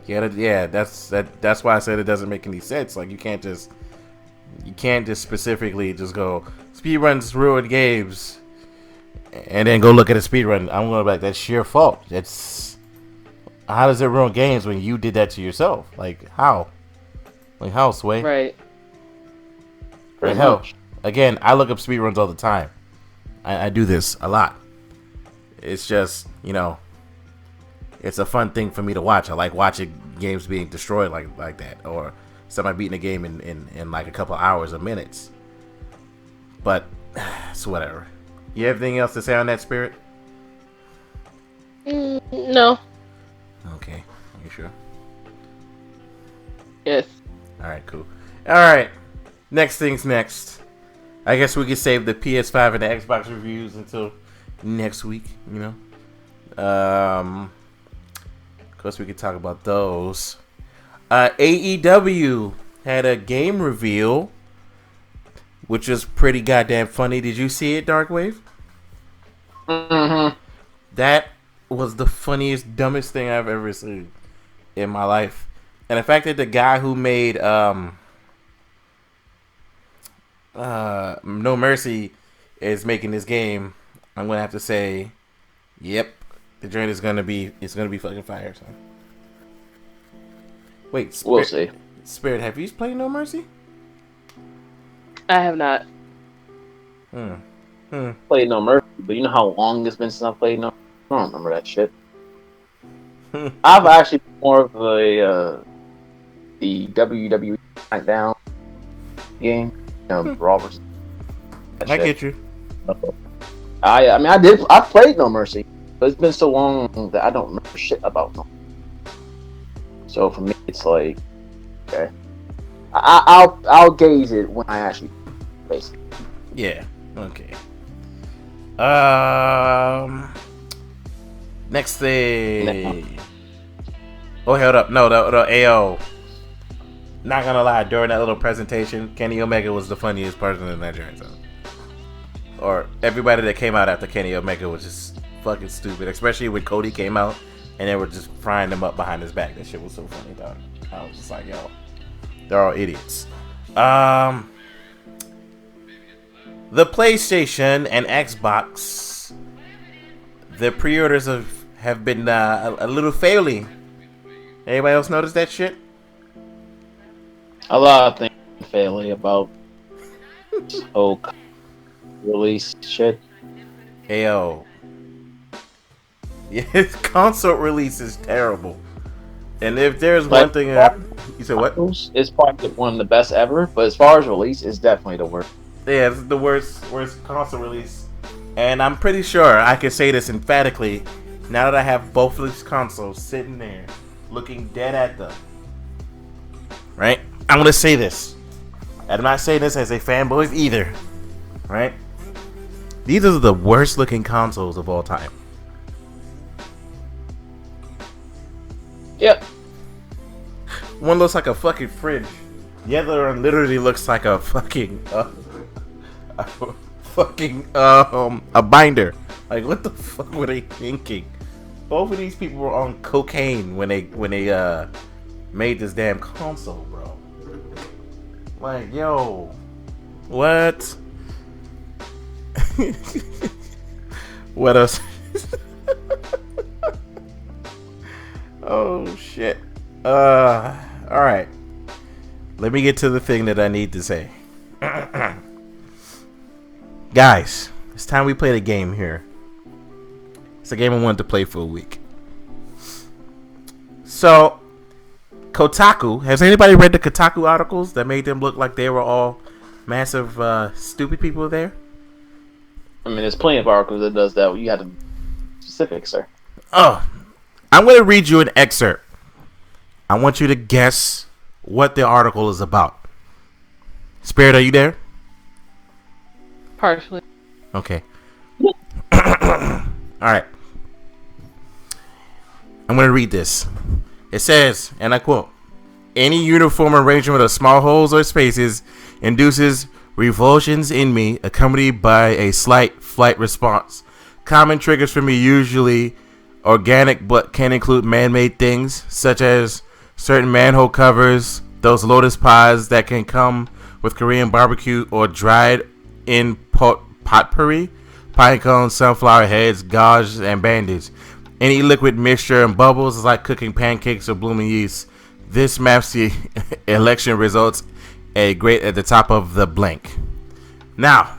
Yeah, that's why I said it doesn't make any sense. Like, you can't just specifically just go speedruns ruin games and then go look at a speedrun. I'm going back. That's your fault. How does it ruin games when you did that to yourself? Like, how? Like, how, Sway? Right. Like, hell, again, I look up speedruns all the time. I do this a lot. It's just, it's a fun thing for me to watch. I like watching games being destroyed like that, or somebody beating a game in like a couple hours or minutes. But it's whatever. You have anything else to say on that, Spirit? No. Okay, you sure? Yes. All right, cool. All right, next thing's next. I guess we could save the PS5 and the Xbox reviews until next week. Of course, we could talk about those. AEW had a game reveal which was pretty goddamn funny. Did you see it, Darkwave? Mm-hmm. That was the funniest, dumbest thing I've ever seen in my life. And the fact that the guy who made No Mercy is making this game, I'm gonna have to say, yep, the joint is gonna be fucking fire. So. Wait, Spirit, We'll see. Spirit, have you played No Mercy? I have not. Played No Mercy, but you know how long it's been since I played No. I don't remember that shit. I've actually been more of the WWE SmackDown game, Raw versus. I get you. I mean, I played No Mercy, but it's been so long that I don't remember shit about No. So for me, it's like, okay, I'll gauge it when I actually play it. Yeah. Okay. Next thing. Oh, hold up. No, the AO. Not gonna lie, during that little presentation, Kenny Omega was the funniest person in that joint. So. Or everybody that came out after Kenny Omega was just fucking stupid. Especially when Cody came out and they were just frying him up behind his back. That shit was so funny, dog. I was just like, yo, they're all idiots. The PlayStation and Xbox, the pre-orders have been a little failing. Anybody else notice that shit? A lot of things failing about release shit. Ayo. Yeah, console release is terrible. And if there's one thing you said what? It's probably one of the best ever, but as far as release, it's definitely the worst. Yeah, it's the worst console release. And I'm pretty sure I can say this emphatically now that I have both of these consoles sitting there looking dead at them. Right? I'm going to say this. And I'm not saying this as a fanboy either. Right? These are the worst looking consoles of all time. Yep. One looks like a fucking fridge. The other one literally looks like a fucking a binder. Like, what the fuck were they thinking? Both of these people were on cocaine when they made this damn console, bro. Like, yo, what? What else? Oh shit. All right. Let me get to the thing that I need to say. Guys, it's time we play the game here. It's a game I wanted to play for a week. So, Kotaku. Has anybody read the Kotaku articles that made them look like they were all massive, stupid people there? I mean, there's plenty of articles that does that. You have to be specific, sir. Oh, I'm going to read you an excerpt. I want you to guess what the article is about. Spirit, are you there? Partially. Okay. All right. I'm going to read this. It says, and I quote, "Any uniform arrangement of small holes or spaces induces revulsions in me, accompanied by a slight flight response. Common triggers for me usually organic, but can include man-made things, such as certain manhole covers, those lotus pods that can come with Korean barbecue, or dried in potpourri, pine cones, sunflower heads, gauze, and bandage. Any liquid mixture and bubbles is like cooking pancakes or blooming yeast. This maps the election results a great at the top of the blank." Now,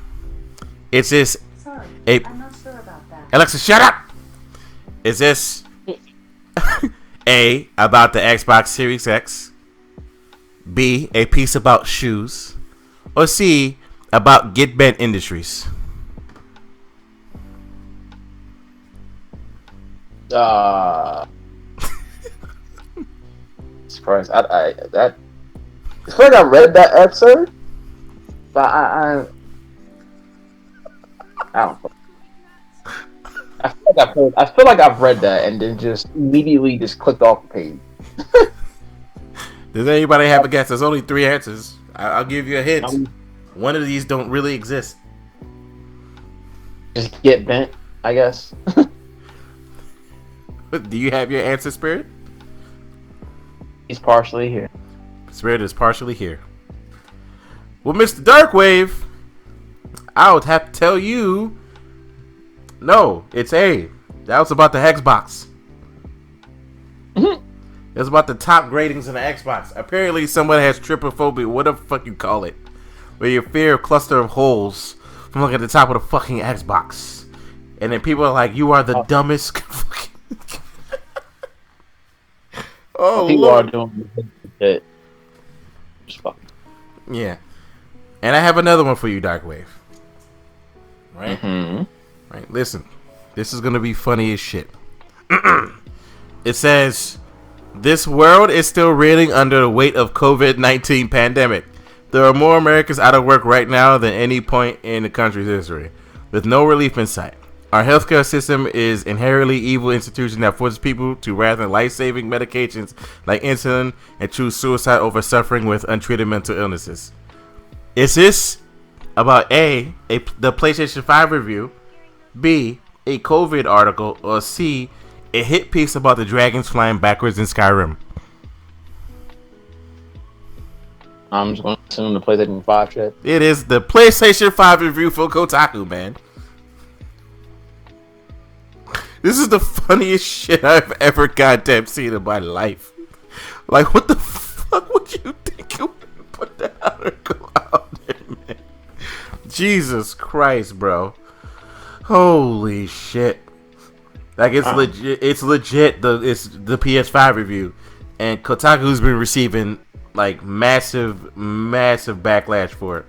it's this. Sorry, I'm not sure about that. Alexa, shut up. Is this A, about the Xbox Series X, B, a piece about shoes, or C, about Get Bent Industries? Surprise! I feel like I read that excerpt, but I don't know. I feel like I've read that and then just immediately just clicked off the page. Does anybody have a guess? There's only 3 answers. I'll give you a hint. One of these don't really exist. Just get bent, I guess. Do you have your answer, Spirit? He's partially here. Spirit is partially here. Well, Mr. Darkwave, I would have to tell you, no, it's A. That was about the Xbox. It was about the top gradings in the Xbox. Apparently, somebody has trypophobia, whatever the fuck you call it, where you fear a cluster of holes from looking at the top of the fucking Xbox. And then people are like, you are the dumbest fucking... Oh, people Lord. are doing it. Just fucking. Yeah. And I have another one for you, Darkwave. Right? Mm-hmm. Right. Listen. This is going to be funny as shit. It says, this world is still reeling under the weight of COVID-19 pandemic. There are more Americans out of work right now than any point in the country's history, with no relief in sight. Our healthcare system is inherently evil institution that forces people to rather than life-saving medications like insulin and choose suicide over suffering with untreated mental illnesses. Is this about the PlayStation 5 review, B, a COVID article, or C, a hit piece about the dragons flying backwards in Skyrim? I'm just going to assume the PlayStation 5 shit. It is the PlayStation 5 review for Kotaku, man. This is the funniest shit I've ever goddamn seen in my life. Like, what the fuck would you think you would put that article out there, man? Jesus Christ, bro. Holy shit. Like, it's legit. It's legit. It's the PS5 review. And Kotaku's been receiving, like, massive backlash for it.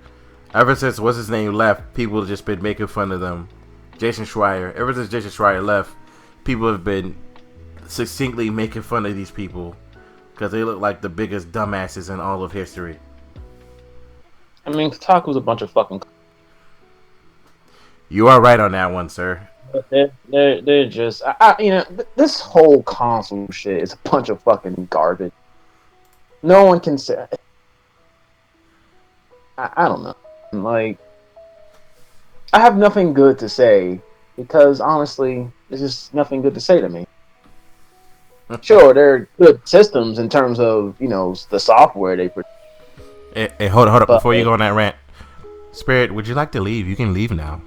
Ever since what's his name left, people have just been making fun of them. Jason Schreier. Ever since Jason Schreier left, people have been succinctly making fun of these people because they look like the biggest dumbasses in all of history. I mean, Kotaku's a bunch of fucking. You are right on that one, sir. They're just, this whole console shit is a bunch of fucking garbage. No one can say. I don't know. Like, I have nothing good to say because honestly, there's just nothing good to say to me. Sure, they're good systems in terms of the software they produce. Hey, hold up before you go on that rant. Spirit, would you like to leave? You can leave now.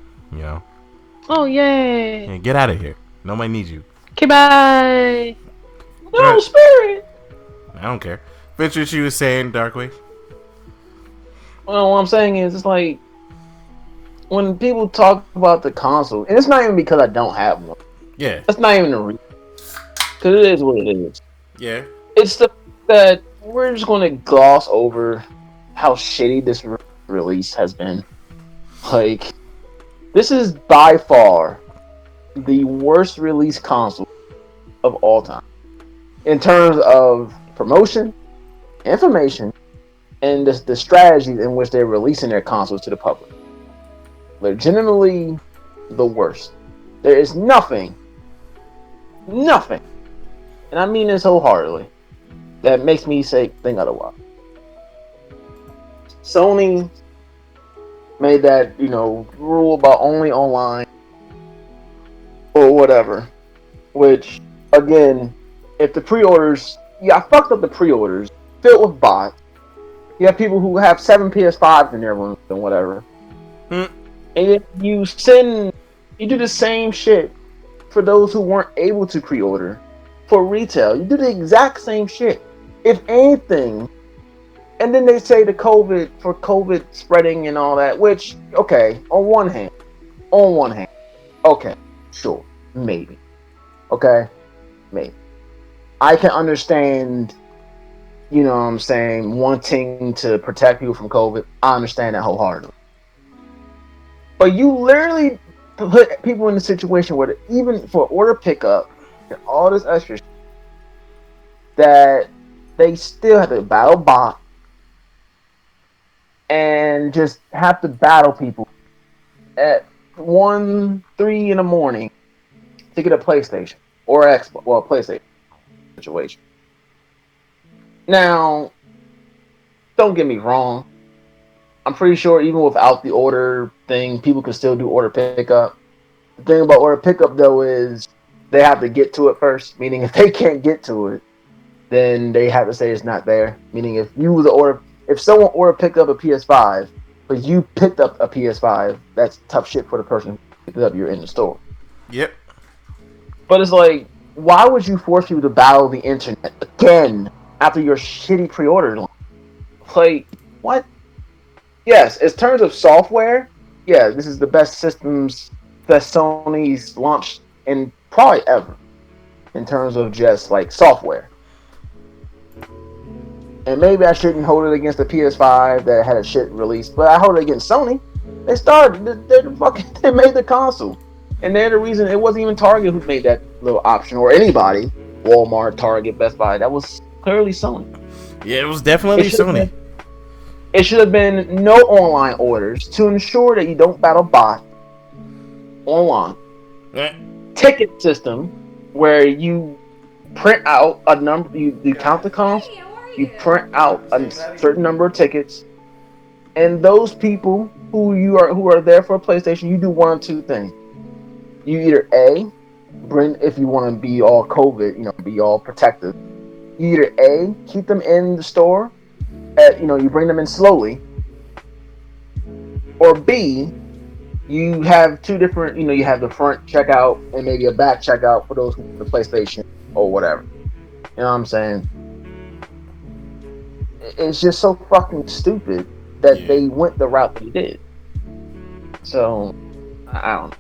Oh, yay. Yeah, get out of here. Nobody needs you. Okay, bye. No, Spirit. I don't care. Finish what you was saying, Darkwave. Well, what I'm saying is, it's like when people talk about the console, and it's not even because I don't have one. Yeah. That's not even the reason. Because it is what it is. Yeah. It's the that we're just going to gloss over how shitty this release has been. Like, this is by far the worst release console of all time in terms of promotion, information, and the strategies in which they're releasing their consoles to the public. Legitimately the worst. There is nothing, and I mean this wholeheartedly, that makes me think otherwise. Sony made that, rule about only online or whatever, which, again, if the pre-orders, I fucked up the pre-orders, filled with bots. You have people who have 7 PS5s in their rooms and whatever. And then you do the same shit for those who weren't able to pre-order for retail. You do the exact same shit. If anything, and then they say for COVID spreading and all that, which, okay, on one hand, okay, sure, maybe. Okay, maybe. I can understand, wanting to protect people from COVID. I understand that wholeheartedly. But you literally put people in a situation where even for order pickup and all this extra shit, that they still have to battle bot and just have to battle people at 1-3 in the morning to get a PlayStation or Xbox, well, PlayStation situation. Now, don't get me wrong. I'm pretty sure even without the order thing, people can still do order pickup. The thing about order pickup though is they have to get to it first. Meaning, if they can't get to it, then they have to say it's not there. Meaning, if someone order picked up a PS5, but you picked up a PS5, that's tough shit for the person who picked it up. You're in the store. Yep. But it's like, why would you force people to battle the internet again after your shitty pre-order? Like, what? Yes, in terms of software, yeah, this is the best systems that Sony's launched in probably ever. In terms of just like software. And maybe I shouldn't hold it against the PS5 that had a shit release, but I hold it against Sony. They made the console. And they're the reason it wasn't even Target who made that little option, or anybody. Walmart, Target, Best Buy. That was clearly Sony. Yeah, it was definitely Sony. It should have been no online orders to ensure that you don't battle bots online. Ticket system where you print out a number, you count the comps, you print out a certain number of tickets, and those people who are there for a PlayStation, you do one of two things. You either A, bring, if you want to be all COVID, be all protective. You either A, keep them in the store, you bring them in slowly, or B, you have two different, you have the front checkout and maybe a back checkout for those who want the PlayStation or whatever. You know what I'm saying? It's just so fucking stupid that they went the route they did. So, I don't know.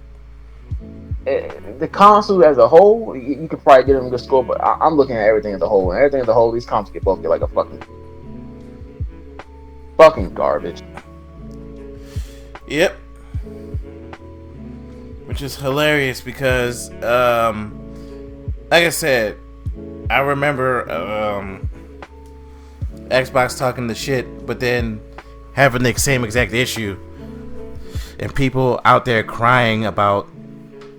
The console as a whole, you could probably get them a good score, but I'm looking at everything as a whole. And everything as a whole, these consoles both get like a fucking garbage. Yep. Which is hilarious because, like I said, I remember Xbox talking the shit, but then having the same exact issue, and people out there crying about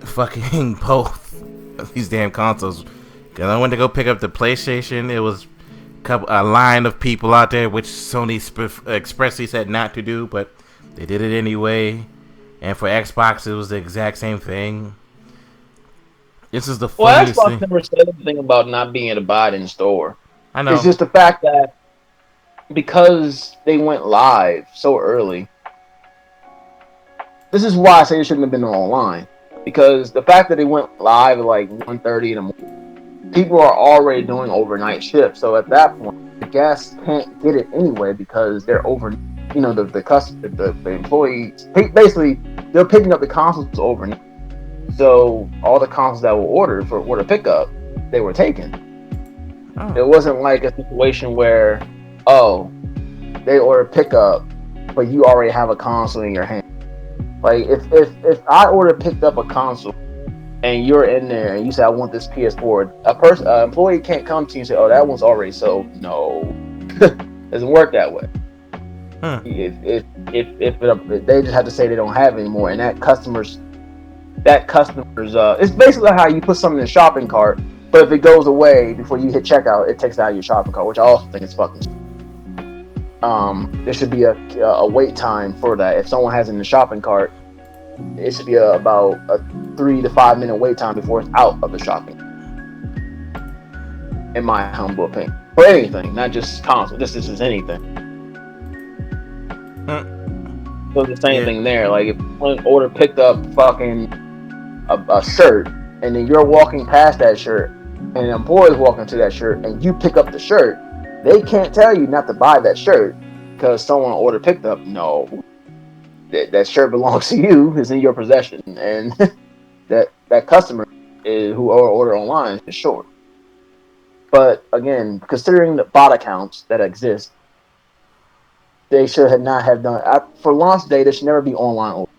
fucking both of these damn consoles. Because I went to go pick up the PlayStation, it was a line of people out there, which Sony expressly said not to do, but they did it anyway. And for Xbox, it was the exact same thing. This is the funniest Xbox thing. never said anything about not being able to buy it in store. I know. It's just the fact that because they went live so early, this is why I say it shouldn't have been online. Because the fact that they went live at like 1:30 in the morning, people are already doing overnight shifts. So at that point, the guests can't get it anyway because they're over. The employees basically they're picking up the consoles overnight. So all the consoles that were ordered for order pickup, they were taken. Oh. It wasn't like a situation where, they ordered pickup, but you already have a console in your hand. Like if I picked up a console and you're in there and you say I want this PS4, an employee can't come to you and say, that one's already sold. No, doesn't work that way. Huh. If they just have to say they don't have it anymore, and that customer's it's basically how you put something in a shopping cart, but if it goes away before you hit checkout, it takes it out of your shopping cart, which I also think is fucking. There should be a wait time for that. If someone has it in the shopping cart, it should be about a 3 to 5 minute wait time before it's out of the shopping. In my humble opinion, for anything, not just console. This is anything. So the same thing there. Like if one order picked up fucking a shirt, and then you're walking past that shirt, and an employee's walking to that shirt, and you pick up the shirt, they can't tell you not to buy that shirt because someone order picked up. No, that shirt belongs to you. It's in your possession, and that customer who order online is short. But again, considering the bot accounts that exist, they should not have done for launch day. There should never be online order.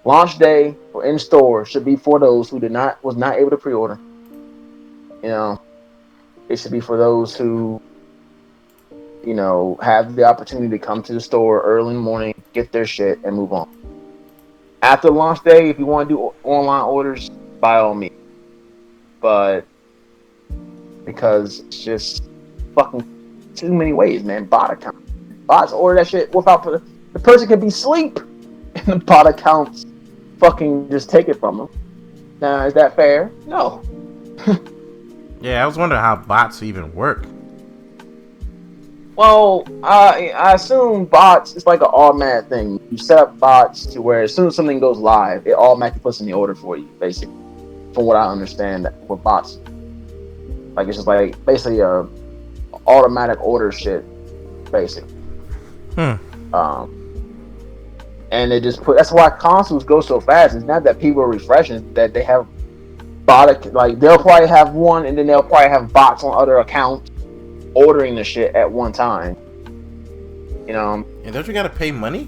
Launch day for in store should be for those who was not able to pre-order. It should be for those who, have the opportunity to come to the store early in the morning, get their shit, and move on. After launch day, if you want to do online orders, by all means. But because it's just fucking too many ways, man. Bot account. Bots order that shit without The person can be asleep, and the bot accounts fucking just take it from them. Now, is that fair? No. Yeah, I was wondering how bots even work. Well, I assume bots, it's like an automatic thing. You set up bots to where as soon as something goes live, it automatically puts in the order for you, basically. From what I understand, what bots, like it's just like basically a automatic order shit, basically. And they just put. That's why consoles go so fast. It's not that people are refreshing; that they have bot, like they'll probably have one, and then they'll probably have bots on other accounts ordering the shit at one time. You know. And don't you gotta pay money?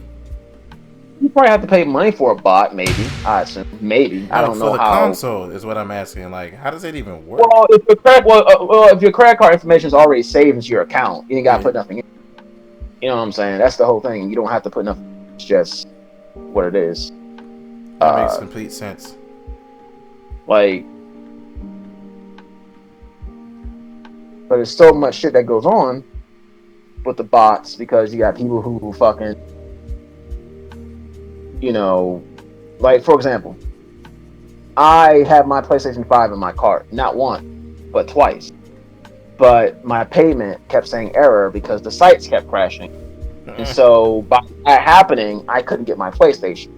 You probably have to pay money for a bot, maybe. I assume, maybe. I don't know for the how. console is what I'm asking. Like, how does it even work? Well, if your credit card information is already saved into your account, you ain't gotta put nothing in. You know what I'm saying? That's the whole thing. You don't have to put nothing. It's just what it is. That makes complete sense. Like, but there's so much shit that goes on with the bots because you got people who fucking, you know, like for example, I have my PlayStation 5 in my cart, not once, but twice. But my payment kept saying error because the sites kept crashing. And so by that happening, I couldn't get my PlayStation.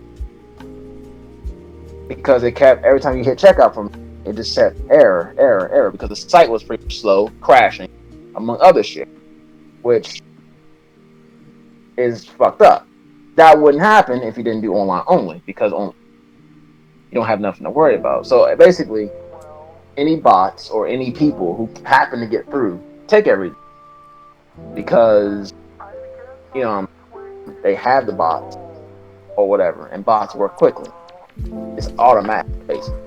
Because it kept, every time you hit checkout from it just said error, error, error, because the site was pretty slow, crashing, among other shit, which is fucked up. That wouldn't happen if you didn't do online only, because you don't have nothing to worry about. So basically, any bots or any people who happen to get through, take everything. Because, you know, they have the bots or whatever, and bots work quickly. It's automatic, basically.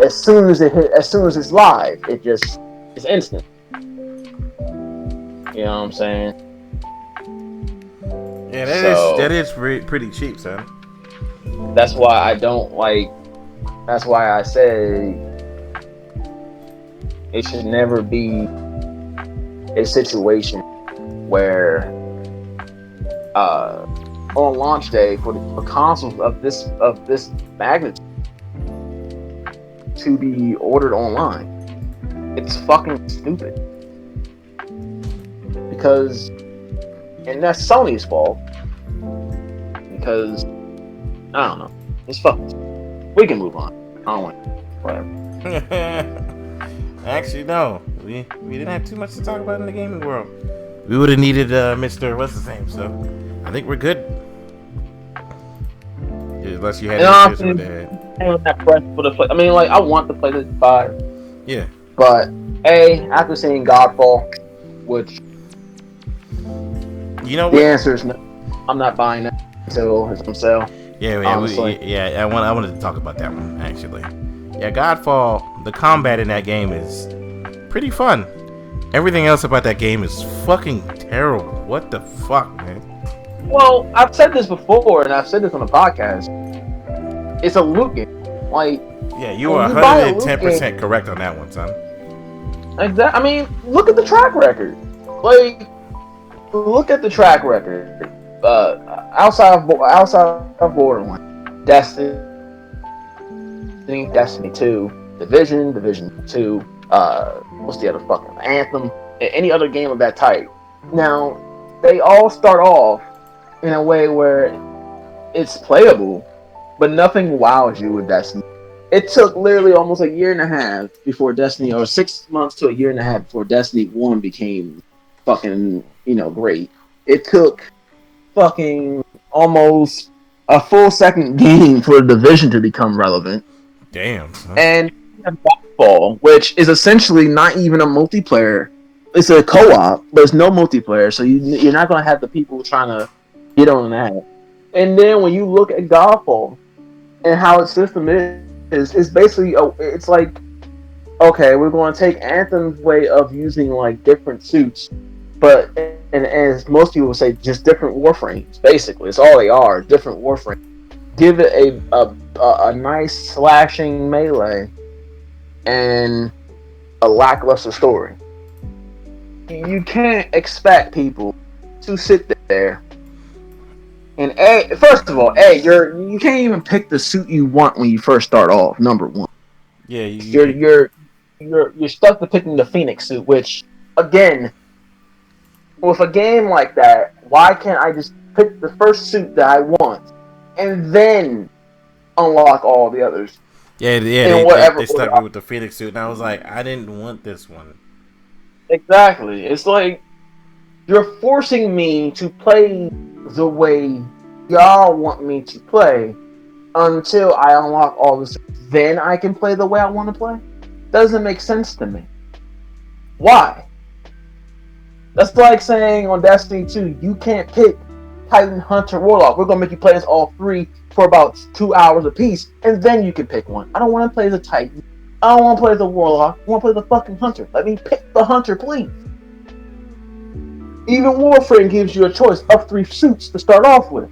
As soon as it's live, it's instant. You know what I'm saying? Yeah, that is pretty cheap, son. That's why I don't like. That's why I say it should never be a situation where on launch day for consoles of this magnitude to be ordered online. It's fucking stupid. Because, and that's Sony's fault. Because, I don't know. It's fucking stupid. We can move on. I don't want whatever. Actually, no. We didn't have too much to talk about in the gaming world. We would have needed Mr. What's his name, so I think we're good. Unless you had anything with that. I mean, like, I want to play this 5. Yeah. But, after seeing Godfall, which, you know, the answer is no. I'm not buying that until it's on sale. Yeah, I wanted to talk about that one, actually. Yeah, Godfall, the combat in that game is pretty fun. Everything else about that game is fucking terrible. What the fuck, man? Well, I've said this before, and I've said this on the podcast. It's a loot game. Like, yeah, you are 110% correct on that one, son. Exactly. I mean, look at the track record. Like, look at the track record. Outside of Borderlands, Destiny 2, Division 2. What's the other fucking Anthem? Any other game of that type. Now, they all start off in a way where it's playable, but nothing wows you with Destiny. It took literally almost a year and a half before Destiny, or 6 months to a year and a half before Destiny 1 became fucking, great. It took fucking almost a full second game for the Division to become relevant. Damn. Son. And Godfall, which is essentially not even a multiplayer. It's a co-op, but it's no multiplayer, so you're not going to have the people trying to get on that. And then when you look at Godfall and how its system is, it's basically, it's like, okay, we're going to take Anthem's way of using like different suits, but, and as most people would say, just different warframes, basically. It's all they are, different warframes. Give it a nice slashing melee and a lackluster story. You can't expect people to sit there And first of all, you can't even pick the suit you want when you first start off. Number one, Yeah, you you're pick. you're you're stuck to picking the Phoenix suit. Which again, with a game like that, why can't I just pick the first suit that I want and then unlock all the others Yeah. in They whatever order? stuck me with the Phoenix suit, and I was like, I didn't want this one. Exactly. It's like you're forcing me to play the way y'all want me to play until I unlock all this. Then I can play the way I want to play. Doesn't make sense to me. Why? That's like saying on Destiny 2, you can't pick Titan, Hunter, Warlock. We're gonna make you play as all three for about 2 hours apiece, and then you can pick one. I don't want to play as a Titan. I don't want to play as a Warlock. I want to play the fucking Hunter. Let me pick the Hunter, please. Even Warframe gives you a choice of 3 suits to start off with.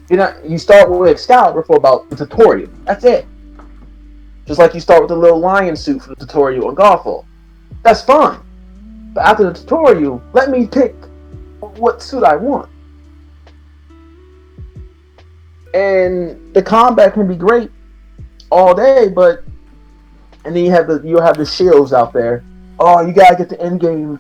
You start with Excalibur for about the tutorial. That's it. Just like you start with the little lion suit for the tutorial on Godfall. That's fine. But after the tutorial, let me pick what suit I want. And the combat can be great all day, but and then you'll have the shields out there. Oh, you gotta get the end game.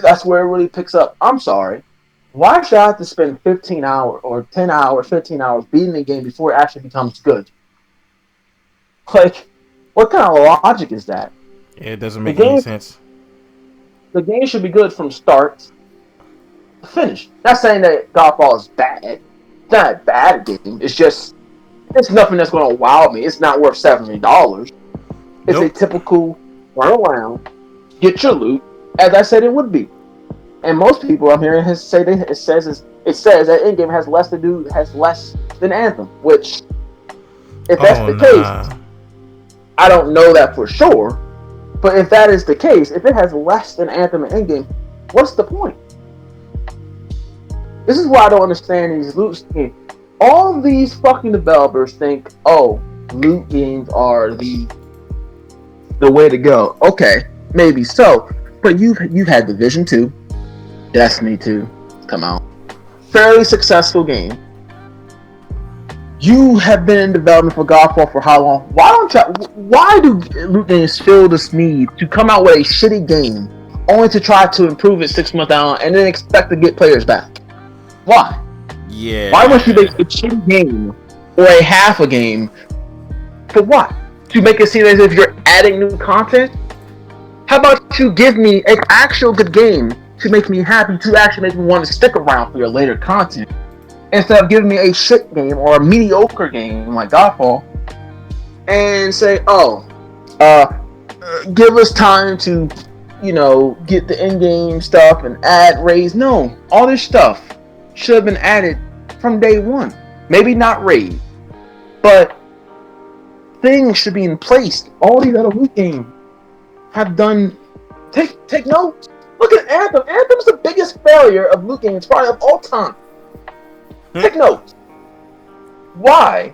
That's where it really picks up. I'm sorry. Why should I have to spend 15 hours or 10 hours, 15 hours beating the game before it actually becomes good? Like, what kind of logic is that? Yeah, it doesn't make any sense. The game should be good from start to finish. Not saying that Godfall is bad. It's not a bad game. It's just it's nothing that's going to wow me. It's not worth $70. It's a typical run around, get your loot, as I said it would be. And most people I'm hearing it says that endgame has less than Anthem. Which, if that's the case, I don't know that for sure. But if that is the case, if it has less than Anthem and endgame, what's the point? This is why I don't understand these loot games. All these fucking developers think, oh, loot games are the way to go. Okay, maybe so. But you've had Division 2, Destiny 2 come out. Fairly successful game. You have been in development for Godfall for how long? Why do loot games feel this need to come out with a shitty game only to try to improve it 6 months down and then expect to get players back? Why? Yeah. Why must you make a shitty game or a half a game? For what? To make it seem as if you're adding new content? How about you give me an actual good game to make me happy, to actually make me want to stick around for your later content, instead of giving me a shit game or a mediocre game like Godfall and say, give us time to, get the in-game stuff and add raids. No, all this stuff should have been added from day one. Maybe not raid, but things should be in place. All these other loot games have done. Take notes. Look at Anthem. Anthem's the biggest failure of loot games probably of all time. Take notes. Why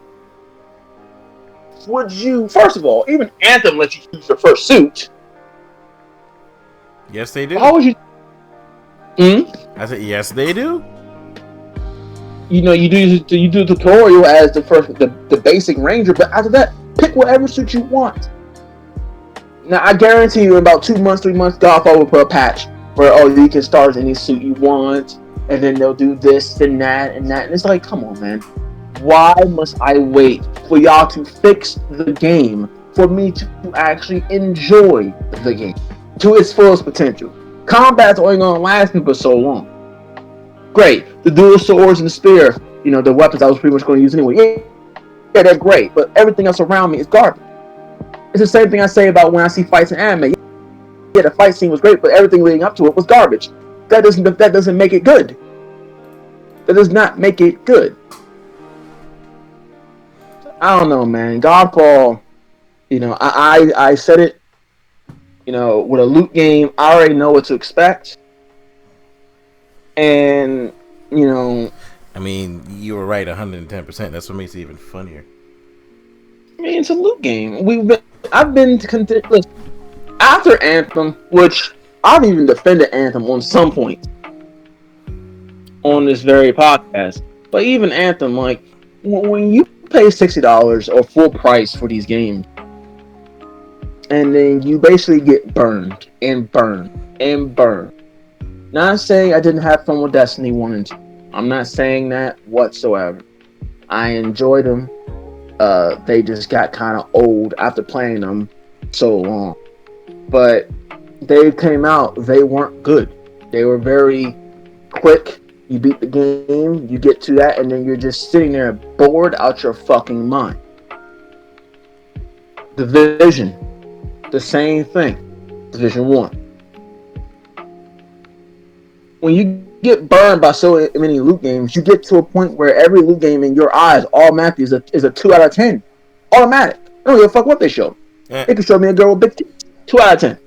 would you? First of all, even Anthem lets you choose your first suit. Yes, they do. How would you? I said yes, they do. You do the tutorial as the basic ranger, but after that, pick whatever suit you want. Now I guarantee you, in about 2 months, 3 months, Godfall will put a patch where you can start any suit you want, and then they'll do this and that and that. And it's like, come on, man. Why must I wait for y'all to fix the game for me to actually enjoy the game to its fullest potential? Combat's only gonna last me for so long. Great, the dual swords and the spear, the weapons I was pretty much going to use anyway. Yeah, they're great, but everything else around me is garbage. It's the same thing I say about when I see fights in anime. Yeah, the fight scene was great, but everything leading up to it was garbage. That doesn't make it good. That does not make it good. I don't know, man. Godfall, I said it. With a loot game, I already know what to expect. And, I mean, you were right 110%. That's what makes it even funnier. I mean, it's a loot game. I've been content. After Anthem, which I've even defended Anthem on some point on this very podcast. But even Anthem, like when you pay $60 or full price for these games, and then you basically get burned and burned and burned. Not saying I didn't have fun with Destiny 1 and 2. I'm not saying that whatsoever. I enjoyed them. They just got kind of old after playing them so long. But they came out, they weren't good. They were very quick. You beat the game, you get to that, and then you're just sitting there bored out your fucking mind. Division, the same thing. Division 1. When you get burned by so many loot games, you get to a point where every loot game in your eyes automatically is a 2 out of 10. Automatic. I don't give a fuck what they show. Yeah. They can show me a girl with big tits. 2 out of 10.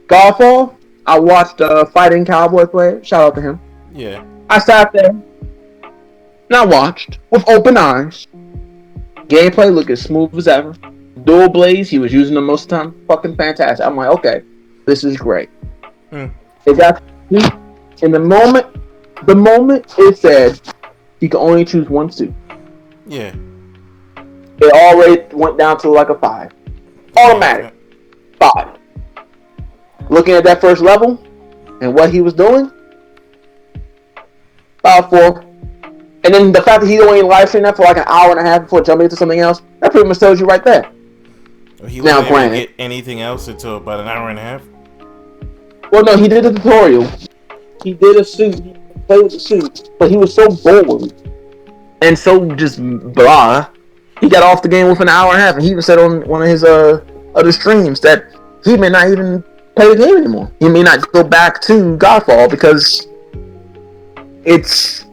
Godfall, I watched Fighting Cowboy play. Shout out to him. Yeah. I sat there and I watched with open eyes. Gameplay looked as smooth as ever. Dual blades, he was using them most of the time. Fucking fantastic. I'm like, okay, this is great. It got in the moment it said you can only choose one suit. Yeah. It already went down to like a 5. Automatic. 5. Looking at that first level and what he was doing, about 4. And then the fact that he only live streamed that for like an hour and a half before jumping into something else, that pretty much tells you right there. He Now, wasn't able to granted, get anything else until about an hour and a half. well, no, he did a tutorial. He did a suit. He played with the suit, but he was so bored and so just blah. He got off the game within an hour and a half, and he even said on one of his other streams that he may not even play the game anymore. He may not go back to Godfall because it's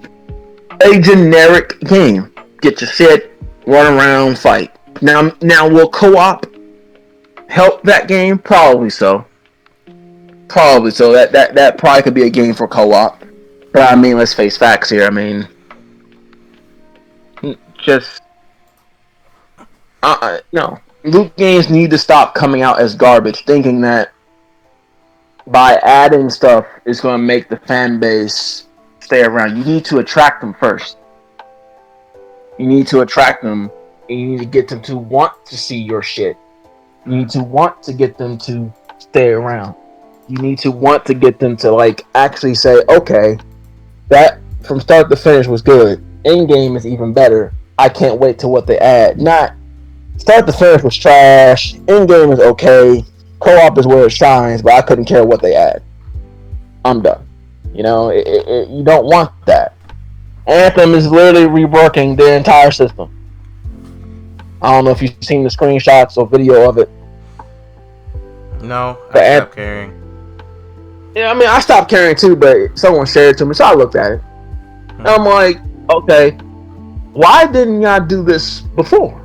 a generic game. Get your shit, run around, fight. Now will co-op help that game? Probably so. Probably so. That probably could be a game for co-op. But I mean, let's face facts here. I mean, just no. Loot games need to stop coming out as garbage, thinking that by adding stuff is going to make the fan base stay around. You need to attract them first. You need to attract them, and you need to get them to want to see your shit. You need to want to get them to stay around. You need to want to get them to like actually say, okay, that from start to finish was good. In game is even better. I can't wait to what they add. Not start to finish was trash. In game is okay. Co-op is where it shines, but I couldn't care what they add. I'm done. You know, you don't want that. Anthem is literally reworking their entire system. I don't know if you've seen the screenshots or video of it. No, I stopped caring. Yeah, I mean, I stopped caring too, but someone shared it to me, so I looked at it. And I'm like, okay, why didn't y'all do this before?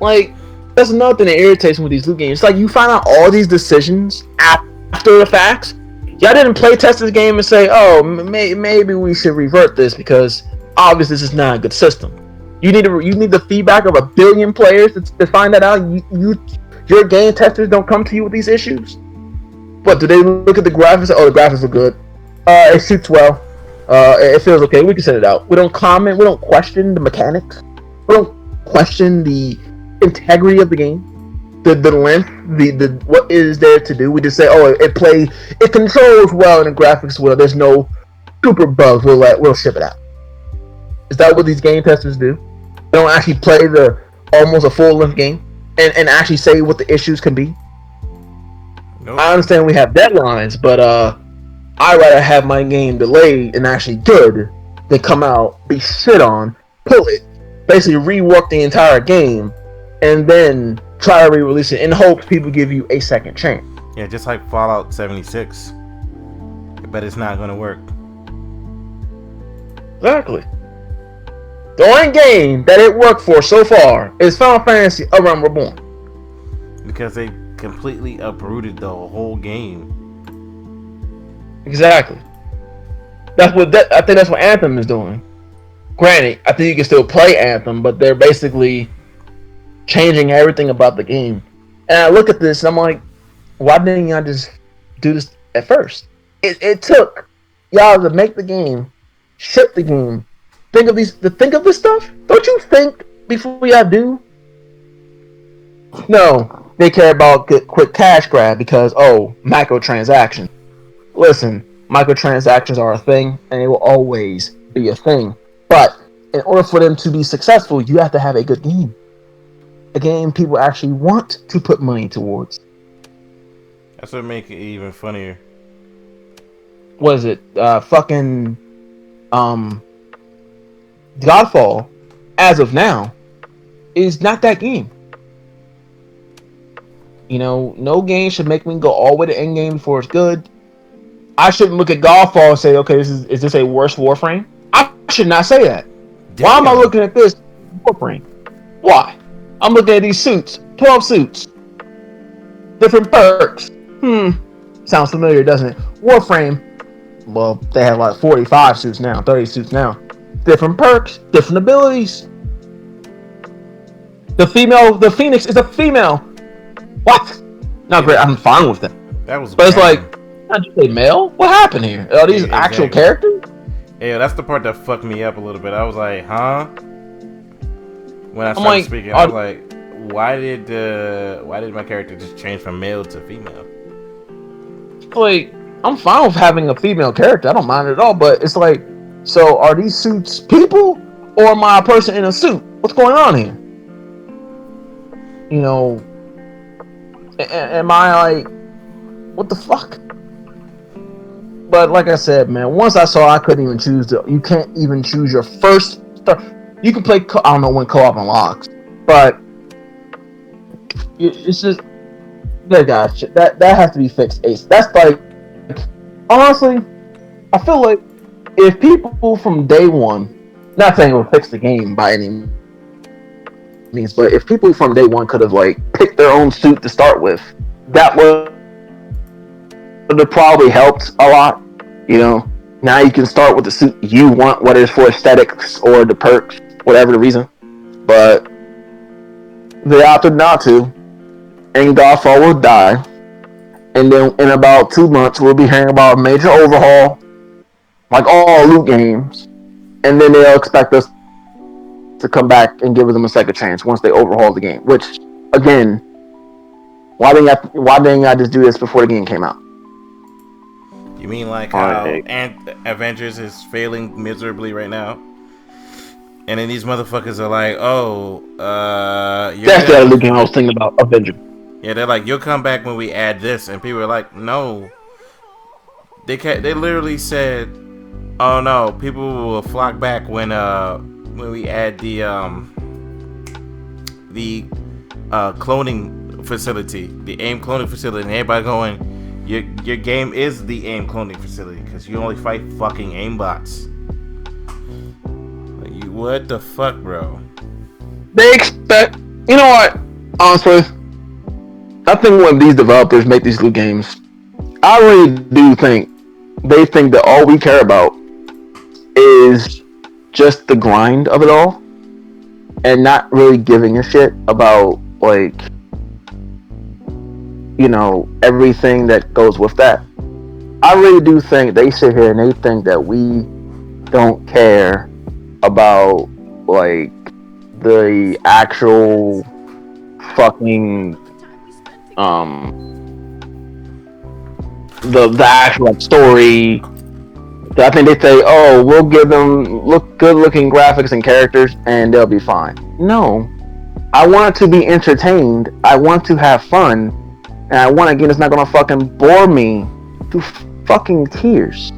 Like, that's another thing that irritates me with these loot games. It's like you find out all these decisions after the facts. Y'all didn't play test this game and say, oh, maybe we should revert this because obviously this is not a good system. You need the feedback of 1 billion players to find that out. Your game testers don't come to you with these issues. What, do they look at the graphics? Oh, the graphics are good. It shoots well. It feels okay. We can send it out. We don't comment. We don't question the mechanics. We don't question the integrity of the game, the length, the what is there to do. We just say, oh, it controls well and the graphics well. There's no super bugs. We'll ship it out. Is that what these game testers do? They don't actually play the almost a full length game and actually say what the issues can be. Nope. I understand we have deadlines, but I'd rather have my game delayed and actually good than come out, be shit on, pull it, basically rework the entire game, and then try to re-release it in hopes people give you a second chance. Yeah, just like Fallout 76. But it's not going to work. Exactly. The only game that it worked for so far is Final Fantasy: A Realm Reborn. Because they completely uprooted the whole game. Exactly. I think that's what Anthem is doing. Granted, I think you can still play Anthem, but they're basically changing everything about the game. And I look at this and I'm like, why didn't y'all just do this at first? It took y'all to make the game, ship the game. Think of this stuff. Don't you think before y'all do? No, they care about quick cash grab because microtransactions. Listen, microtransactions are a thing, and they will always be a thing. But in order for them to be successful, you have to have a good game. A game people actually want to put money towards. That's what make it even funnier. What is it? Fucking Godfall, as of now, is not that game. You know, no game should make me go all the way to end game before it's good. I shouldn't look at Godfall and say, okay, is this a worse Warframe? I should not say that. Damn. Why am I looking at this Warframe? Why? I'm looking at these suits. 12 suits. Different perks. Sounds familiar, doesn't it? Warframe. Well, they have like 45 suits now, 30 suits now. Different perks, different abilities. The Phoenix is a female. What? Not great. I'm fine with that. That was. But it's like, not just a male. What happened here? Are these actual characters? Yeah, that's the part that fucked me up a little bit. I was like, huh? When I started speaking, I was like, why did my character just change from male to female? Like, I'm fine with having a female character. I don't mind it at all. But it's like, so are these suits people, or am I a person in a suit? What's going on here? You know, am I like, what the fuck? But like I said, man, once I saw I couldn't even choose you can't even choose your first star. You can play, I don't know when co-op unlocks, but it's just, that has to be fixed. Ace. That's like, honestly, I feel like if people from day one, not saying it would fix the game by any means, but if people from day one could have like picked their own suit to start with, that would have probably helped a lot. You know, now you can start with the suit you want, whether it's for aesthetics or the perks, whatever the reason. But they opted not to, and Godfall will die. And then in about 2 months, we'll be hearing about a major overhaul, like all loot games. And then they'll expect us to come back and give them a second chance once they overhaul the game. Which, again, why didn't I just do this before the game came out? You mean like how Avengers is failing miserably right now? And then these motherfuckers are like, that's the other game I was thinking about, Avengers. Yeah, they're like, you'll come back when we add this, and people are like, no. They literally said, oh no, people will flock back when we add the cloning facility, the AIM cloning facility, and everybody going, your game is the AIM cloning facility because you only fight fucking aimbots. Like, what the fuck, bro? They expect, you know what? Honestly, I think when these developers make these loot games, I really do think they think that all we care about is just the grind of it all, and not really giving a shit about, like, you know, everything that goes with that. I really do think they sit here and they think that we don't care about, like, the actual fucking the actual, like, story. I think they say, oh, we'll give them good looking graphics and characters and they'll be fine. No, I want to be entertained. I want to have fun. And I want a game that's not gonna fucking bore me to fucking tears.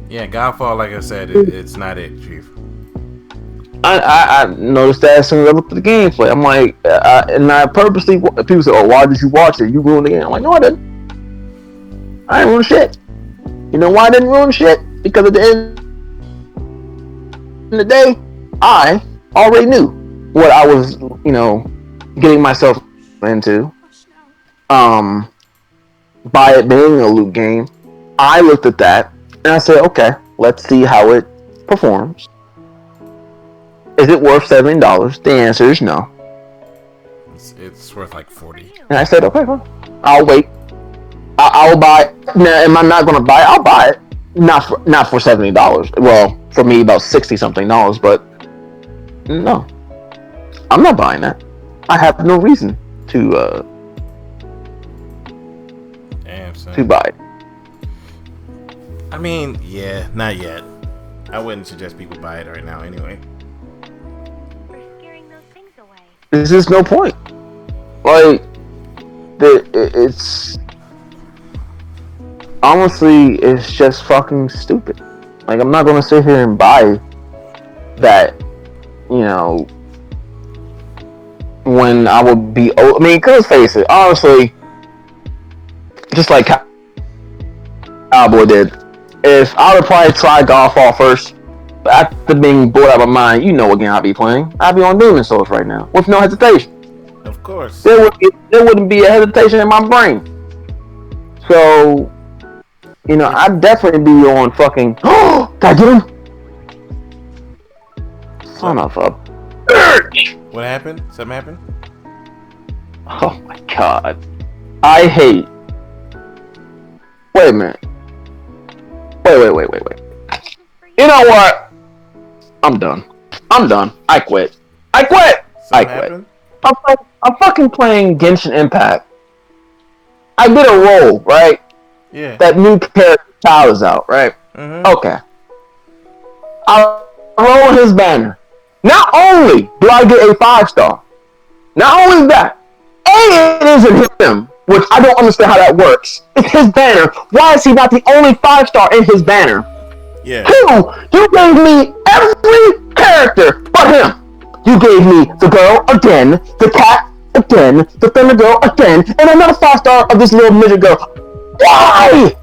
Yeah, Godfall, like I said, it's not it, Chief. I noticed that as soon as I looked at the gameplay. I'm like, and I purposely, people say, oh, why did you watch it? You ruined the game. I'm like, no, I didn't. I didn't ruin shit. You know why I didn't ruin shit? Because at the end of the day, I already knew what I was, you know, getting myself into. By it being a loot game, I looked at that and I said, okay, let's see how it performs. Is it worth $70? The answer is no. It's worth like $40. And I said, okay, well, I'll wait. I'll buy it. Now, am I not going to buy it? I'll buy it. not for $70. Well, for me about $60-something, but no, I'm not buying that. I have no reason to Damn, son. to buy it. I mean, yeah, not yet. I wouldn't suggest people buy it right now anyway. There's just no point. Like, it's honestly, it's just fucking stupid. Like, I'm not gonna sit here and buy that, you know, when I would be. I mean, cause face it, honestly, just like Cowboy did. If I would probably try Godfall first, but after being bored out of my mind, you know what game I'd be playing. I'd be on Demon Souls right now with no hesitation. Of course. There wouldn't be a hesitation in my brain. So, you know, I'd definitely be on fucking. Oh, did I get him? Son of a bitch! What happened? Something happened? Oh my god. I hate. Wait a minute. Wait. You know what? I'm done. I quit. Something happened? I'm fucking playing Genshin Impact. I did a roll, right? Yeah. That new character child is out, right? Mm-hmm. Okay. I roll his banner. Not only do I get a 5-star, not only that, and it isn't him, which I don't understand how that works. It's his banner. Why is he not the only 5-star in his banner? Yeah. 2, you gave me every character but him. You gave me the girl again, the cat again, the thunder girl again, and another 5-star of this little midget girl. Why?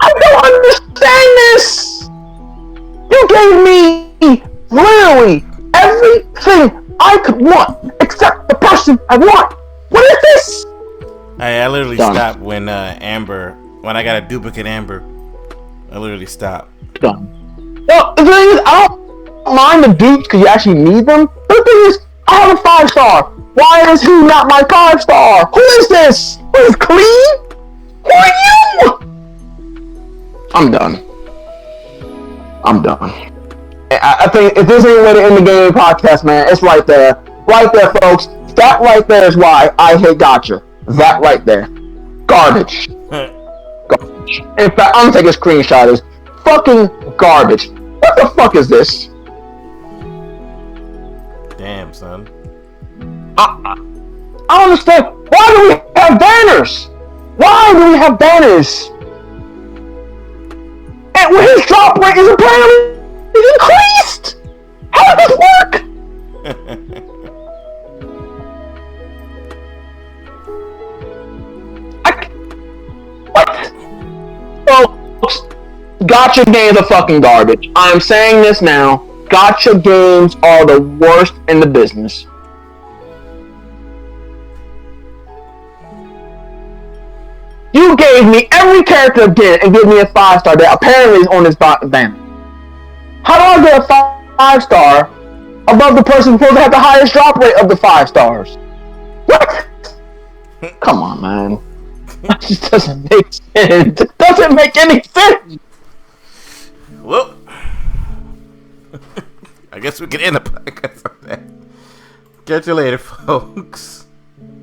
I don't understand this. You gave me literally everything I could want except the person I want. What is this? I literally Done. stopped when when I got a duplicate Amber. I literally stopped. Done. Well, the thing is, I don't mind the dupes because you actually need them. But the thing is, I have a 5-star. Why is he not my 5-star? Who is this? Who is clean? Who are you? I'm done. I think if there's any way to end the gaming podcast, man, it's right there. Right there, folks. That right there is why I hate Gotcha. That right there. Garbage. Garbage. In fact, I'm gonna take a screenshot of this. Fucking garbage. What the fuck is this? Damn, son. I don't understand. Why do we have banners? And when his drop rate is apparently increased! How does this work? What? Folks, Gotcha games are fucking garbage. I'm saying this now. Gotcha games are the worst in the business. You gave me every character again and gave me a 5-star that apparently is on this banner. How do I get a 5-star above the person who's supposed to have the highest drop rate of the 5 stars? What? Come on, man. That just doesn't make sense. It doesn't make any sense. Well, I guess we can end the podcast on that. Catch you later, folks.